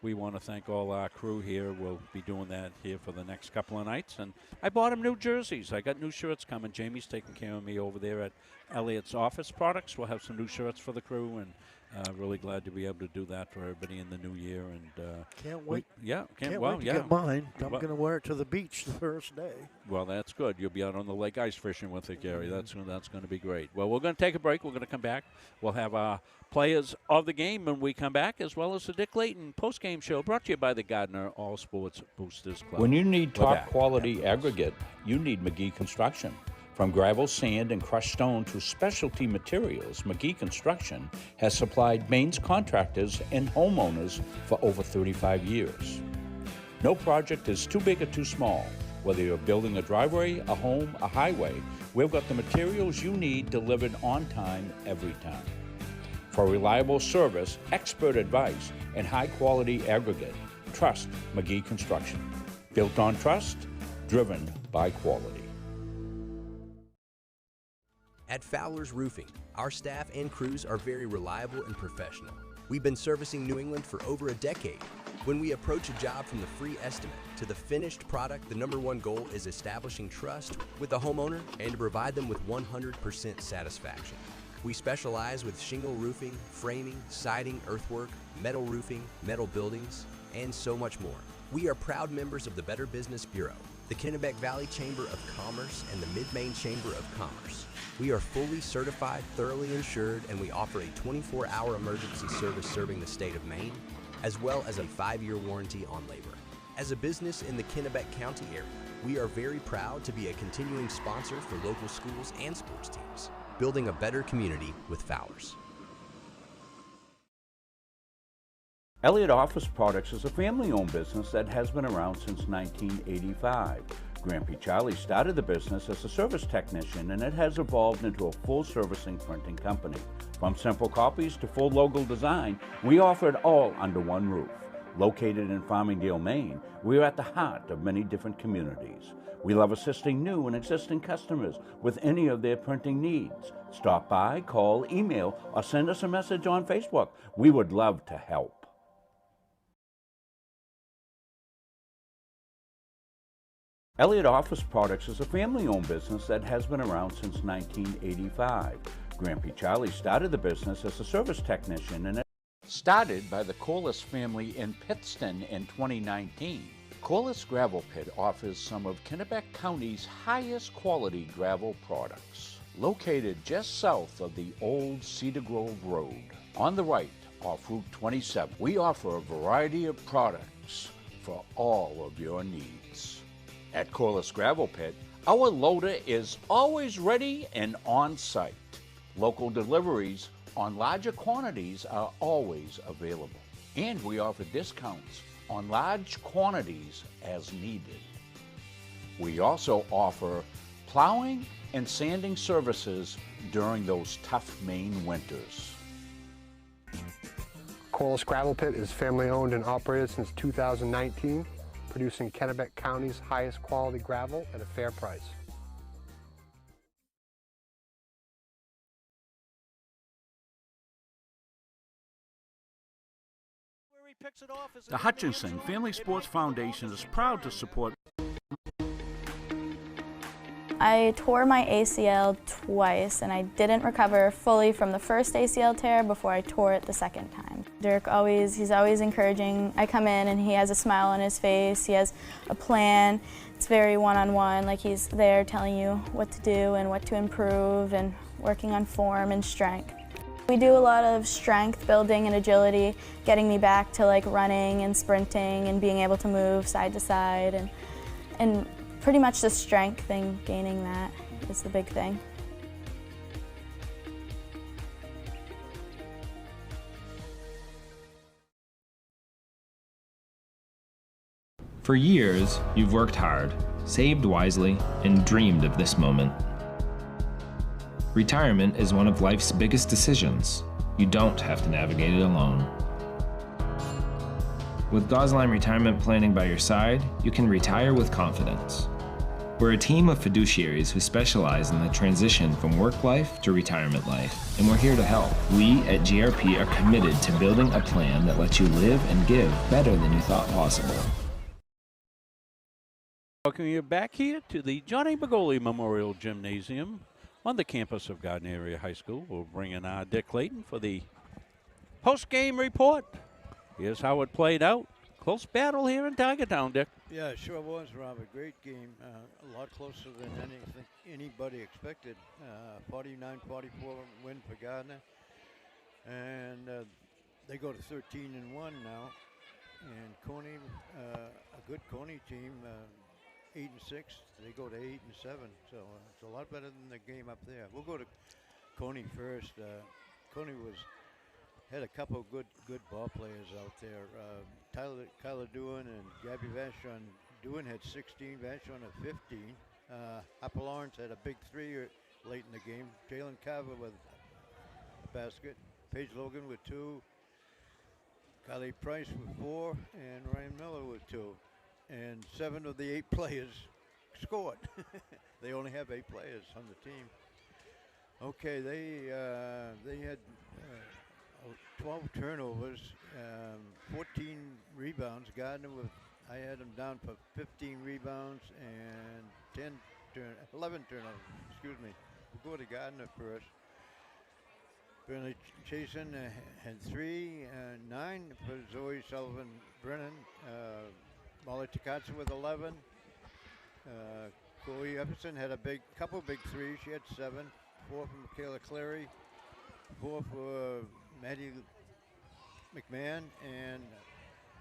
we want to thank all our crew here. We'll be doing that here for the next couple of nights. And I bought them new jerseys. I got new shirts coming. Jamie's taking care of me over there at Elliott's Office Products. We'll have some new shirts for the crew, and really glad to be able to do that for everybody in the new year. And can't wait. Can't wait to get mine. I'm going to wear it to the beach the first day. Well, that's good. You'll be out on the lake ice fishing with it, Gary. That's going to be great. Well, we're going to take a break. We're going to come back. We'll have our players of the game when we come back, as well as the Dick Layton post-game show brought to you by the Gardiner All Sports Boosters Club. When you need top quality aggregate, you need McGee Construction. From gravel, sand, and crushed stone to specialty materials, McGee Construction has supplied Maine's contractors and homeowners for over 35 years. No project is too big or too small. Whether you're building a driveway, a home, a highway, we've got the materials you need delivered on time every time. For reliable service, expert advice, and high-quality aggregate, trust McGee Construction. Built on trust, driven by quality. At Fowler's Roofing, our staff and crews are very reliable and professional. We've been servicing New England for over a decade. When we approach a job from the free estimate to the finished product, the #1 goal is establishing trust with the homeowner and to provide them with 100% satisfaction. We specialize with shingle roofing, framing, siding, earthwork, metal roofing, metal buildings, and so much more. We are proud members of the Better Business Bureau, the Kennebec Valley Chamber of Commerce, and the Mid-Maine Chamber of Commerce. We are fully certified, thoroughly insured, and we offer a 24-hour emergency service serving the state of Maine, as well as a 5-year warranty on labor. As a business in the Kennebec County area, we are very proud to be a continuing sponsor for local schools and sports teams, building a better community with Fowler's. Elliott Office Products is a family-owned business that has been around since 1985. Grampy Charlie started the business as a service technician, and it has evolved into a full-servicing printing company. From simple copies to full logo design, we offer it all under one roof. Located in Farmingdale, Maine, we are at the heart of many different communities. We love assisting new and existing customers with any of their printing needs. Stop by, call, email, or send us a message on Facebook. We would love to help. Elliott Office Products is a family-owned business that has been around since 1985. Grampy Charlie started the business as a service technician, and it started by the Corliss family in Pittston in 2019. Corliss Gravel Pit offers some of Kennebec County's highest quality gravel products. Located just south of the old Cedar Grove Road, on the right off Route 27, we offer a variety of products for all of your needs. At Corliss Gravel Pit, our loader is always ready and on site. Local deliveries on larger quantities are always available. And we offer discounts on large quantities as needed. We also offer plowing and sanding services during those tough Maine winters. Corliss Gravel Pit is family owned and operated since 2019. Producing Kennebec County's highest quality gravel at a fair price. The Hutchinson Family Sports Foundation is proud to support. I tore my ACL twice, and I didn't recover fully from the first ACL tear before I tore it the second time. He's always encouraging. I come in and he has a smile on his face. He has a plan. It's very one-on-one, like he's there telling you what to do and what to improve and working on form and strength. We do a lot of strength building and agility, getting me back to like running and sprinting and being able to move side to side, and pretty much the strength and gaining that is the big thing. For years, you've worked hard, saved wisely, and dreamed of this moment. Retirement is one of life's biggest decisions. You don't have to navigate it alone. With Gosline Retirement Planning by your side, you can retire with confidence. We're a team of fiduciaries who specialize in the transition from work life to retirement life, and we're here to help. We at GRP are committed to building a plan that lets you live and give better than you thought possible. Welcome you back here to the Johnny Bagoli Memorial Gymnasium on the campus of Gardiner Area High School. We'll bring in Dick Clayton for the post-game report. Here's how it played out. Close battle here in Tiger Town, Dick. Yeah, it sure was, Robert. Great game. A lot closer than anybody expected. 49-44 win for Gardiner. And they go to 13-1 now. And Cony, a good Cony team, 8-6. They go to 8-7. So it's a lot better than the game up there. We'll go to Cony first. Cony had a couple of good ball players out there. Kyler Doohan and Gabby Vashon. Doohan had 16, Vashon had 15. Upper Lawrence had a big 3 late in the game. Jalen Carver with a basket. Paige Logan with 2. Kylie Price with 4. And Ryan Miller with 2. And 7 of the 8 players scored. They only have 8 players on the team. Okay, they had 12 turnovers, 14 rebounds. Gardner I had them down for 15 rebounds and 11 turnovers. Excuse me. We'll go to Gardner first. Burnley Chasen had 3, 9 for Zoe Sullivan Brennan. Molly Takatsu with 11. Chloe Epperson had a couple big 3s. She had 7. 4 from Michaela Clary. 4 for Maddie McMahon. And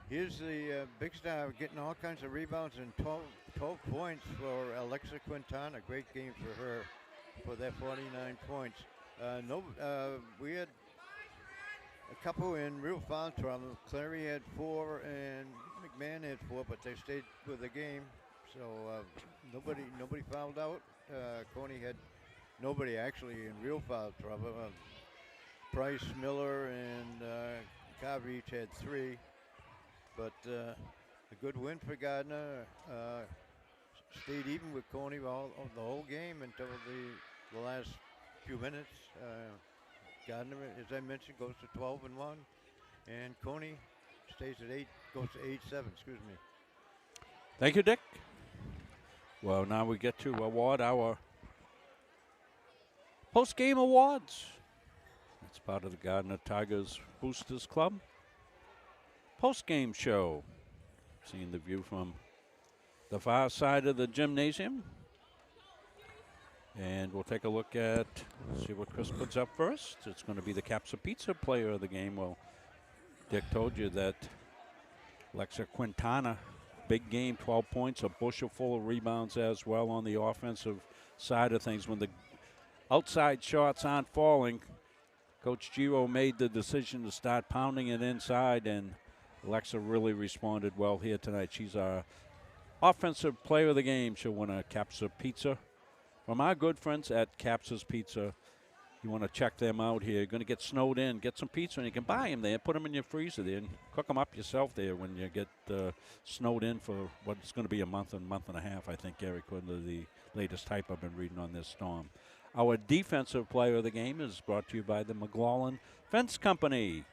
here's the big star getting all kinds of rebounds and 12 points for Alexa Quintana. Great game for her for that 49 points. We had a couple in real foul trouble. Clary had 4 and McMahon had 4, but they stayed with the game. So nobody fouled out. Cony had nobody actually in real foul trouble. Price, Miller, and Carver each had 3. But a good win for Gardiner. Stayed even with Cony the whole game until the last few minutes. Gardiner, as I mentioned, goes to 12-1, and Cony stays at 8, goes to 8-7. Excuse me. Thank you, Dick. Well, now we get to award our post-game awards. It's part of the Gardiner Tigers Boosters Club post-game show. Seeing the view from the far side of the gymnasium. And we'll take a look at, see what Chris puts up first. It's going to be the Capsa Pizza player of the game. Well, Dick told you that Alexa Quintana, big game, 12 points, a bushel full of rebounds as well on the offensive side of things. When the outside shots aren't falling, Coach Giro made the decision to start pounding it inside, and Alexa really responded well here tonight. She's our offensive player of the game. She'll win a Capsa Pizza from our good friends at Capsa's Pizza. You want to check them out here. You're going to get snowed in. Get some pizza, and you can buy them there. Put them in your freezer there and cook them up yourself there when you get snowed in for what's going to be a month and a half, I think, Gary, according to the latest type I've been reading on this storm. Our defensive player of the game is brought to you by the McLaughlin Fence Company.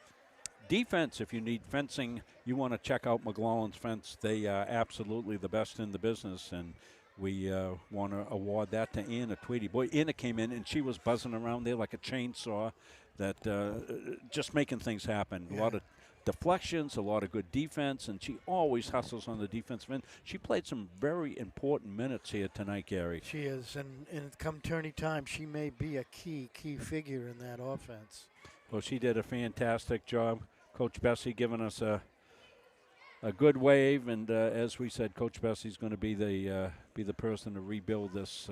Defense, if you need fencing, you want to check out McLaughlin's Fence. They are absolutely the best in the business, and we want to award that to Anna Tweedy. Boy, Anna came in, and she was buzzing around there like a chainsaw, that just making things happen. Yeah. A lot of deflections, a lot of good defense, and she always hustles on the defensive end. She played some very important minutes here tonight, Gary. She is, and come tourney time, she may be a key figure in that offense. Well, she did a fantastic job. Coach Bessie giving us a good wave, and as we said, Coach Bessie's going to be the person to rebuild this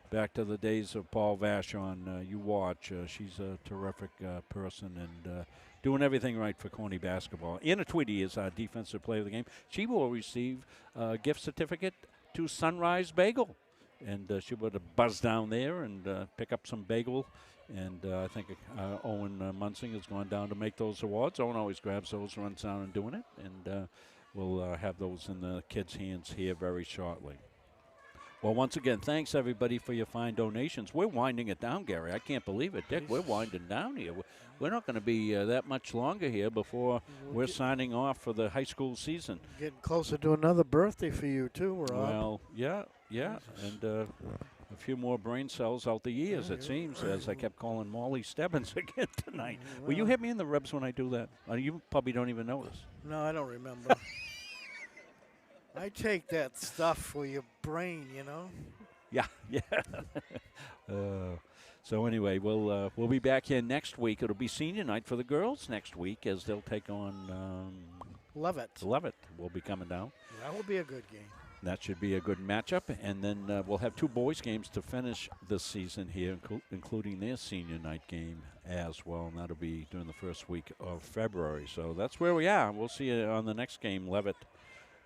back to the days of Paul Vachon. You watch. She's a terrific person and doing everything right for Cony basketball. Anna Tweedy is our defensive player of the game. She will receive a gift certificate to Sunrise Bagel, and she would buzz down there and pick up some bagel. And I think Owen Munsing has gone down to make those awards. Owen always grabs those, runs down and doing it, and we'll have those in the kids' hands here very shortly. Well, once again, thanks, everybody, for your fine donations. We're winding it down, Gary. I can't believe it, Dick. We're winding down here. We're not going to be that much longer here before we're signing off for the high school season. Getting closer to another birthday for you, too, Rob. Well, yeah. And a few more brain cells out the years, it seems, as I kept calling Molly Stebbins again tonight. Will you hit me in the ribs when I do that? You probably don't even notice. No, I don't remember. I take that stuff for your brain, you know. Yeah. So anyway, we'll be back here next week. It'll be senior night for the girls next week as they'll take on Levitt. Levitt will be coming down. That will be a good game. That should be a good matchup. And then we'll have two boys games to finish this season here, including their senior night game as well. And that'll be during the first week of February. So that's where we are. We'll see you on the next game, Levitt.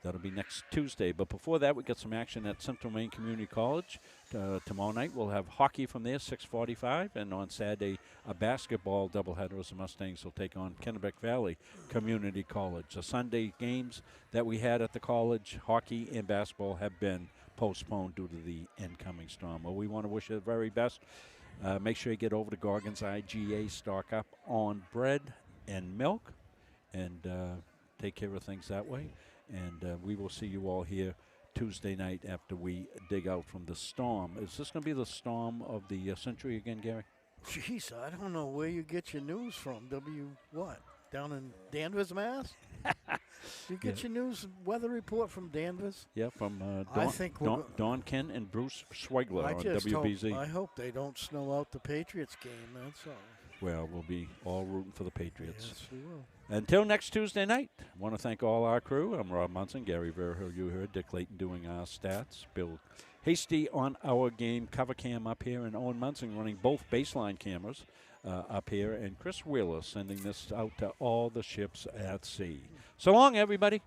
That'll be next Tuesday. But before that, we got some action at Central Maine Community College. Tomorrow night, we'll have hockey from there, 6:45. And on Saturday, a basketball doubleheader as the Mustangs will take on Kennebec Valley Community College. The Sunday games that we had at the college, hockey and basketball, have been postponed due to the incoming storm. Well, we want to wish you the very best. Make sure you get over to Goggins IGA, stock up on bread and milk, and take care of things that way. And we will see you all here Tuesday night after we dig out from the storm. Is this going to be the storm of the century again, Gary? Jeez, I don't know where you get your news from. What? Down in Danvers, Mass? You get your news weather report from Danvers? Yeah, from Don Ken and Bruce Schweigler on WBZ. I hope they don't snow out the Patriots game, that's all. Well, we'll be all rooting for the Patriots. Yes, we will. Until next Tuesday night, I want to thank all our crew. I'm Rob Munson, Gary Verhul, you heard, Dick Layton doing our stats, Bill Hasty on our game cover cam up here, and Owen Munson running both baseline cameras up here, and Chris Wheeler sending this out to all the ships at sea. So long, everybody.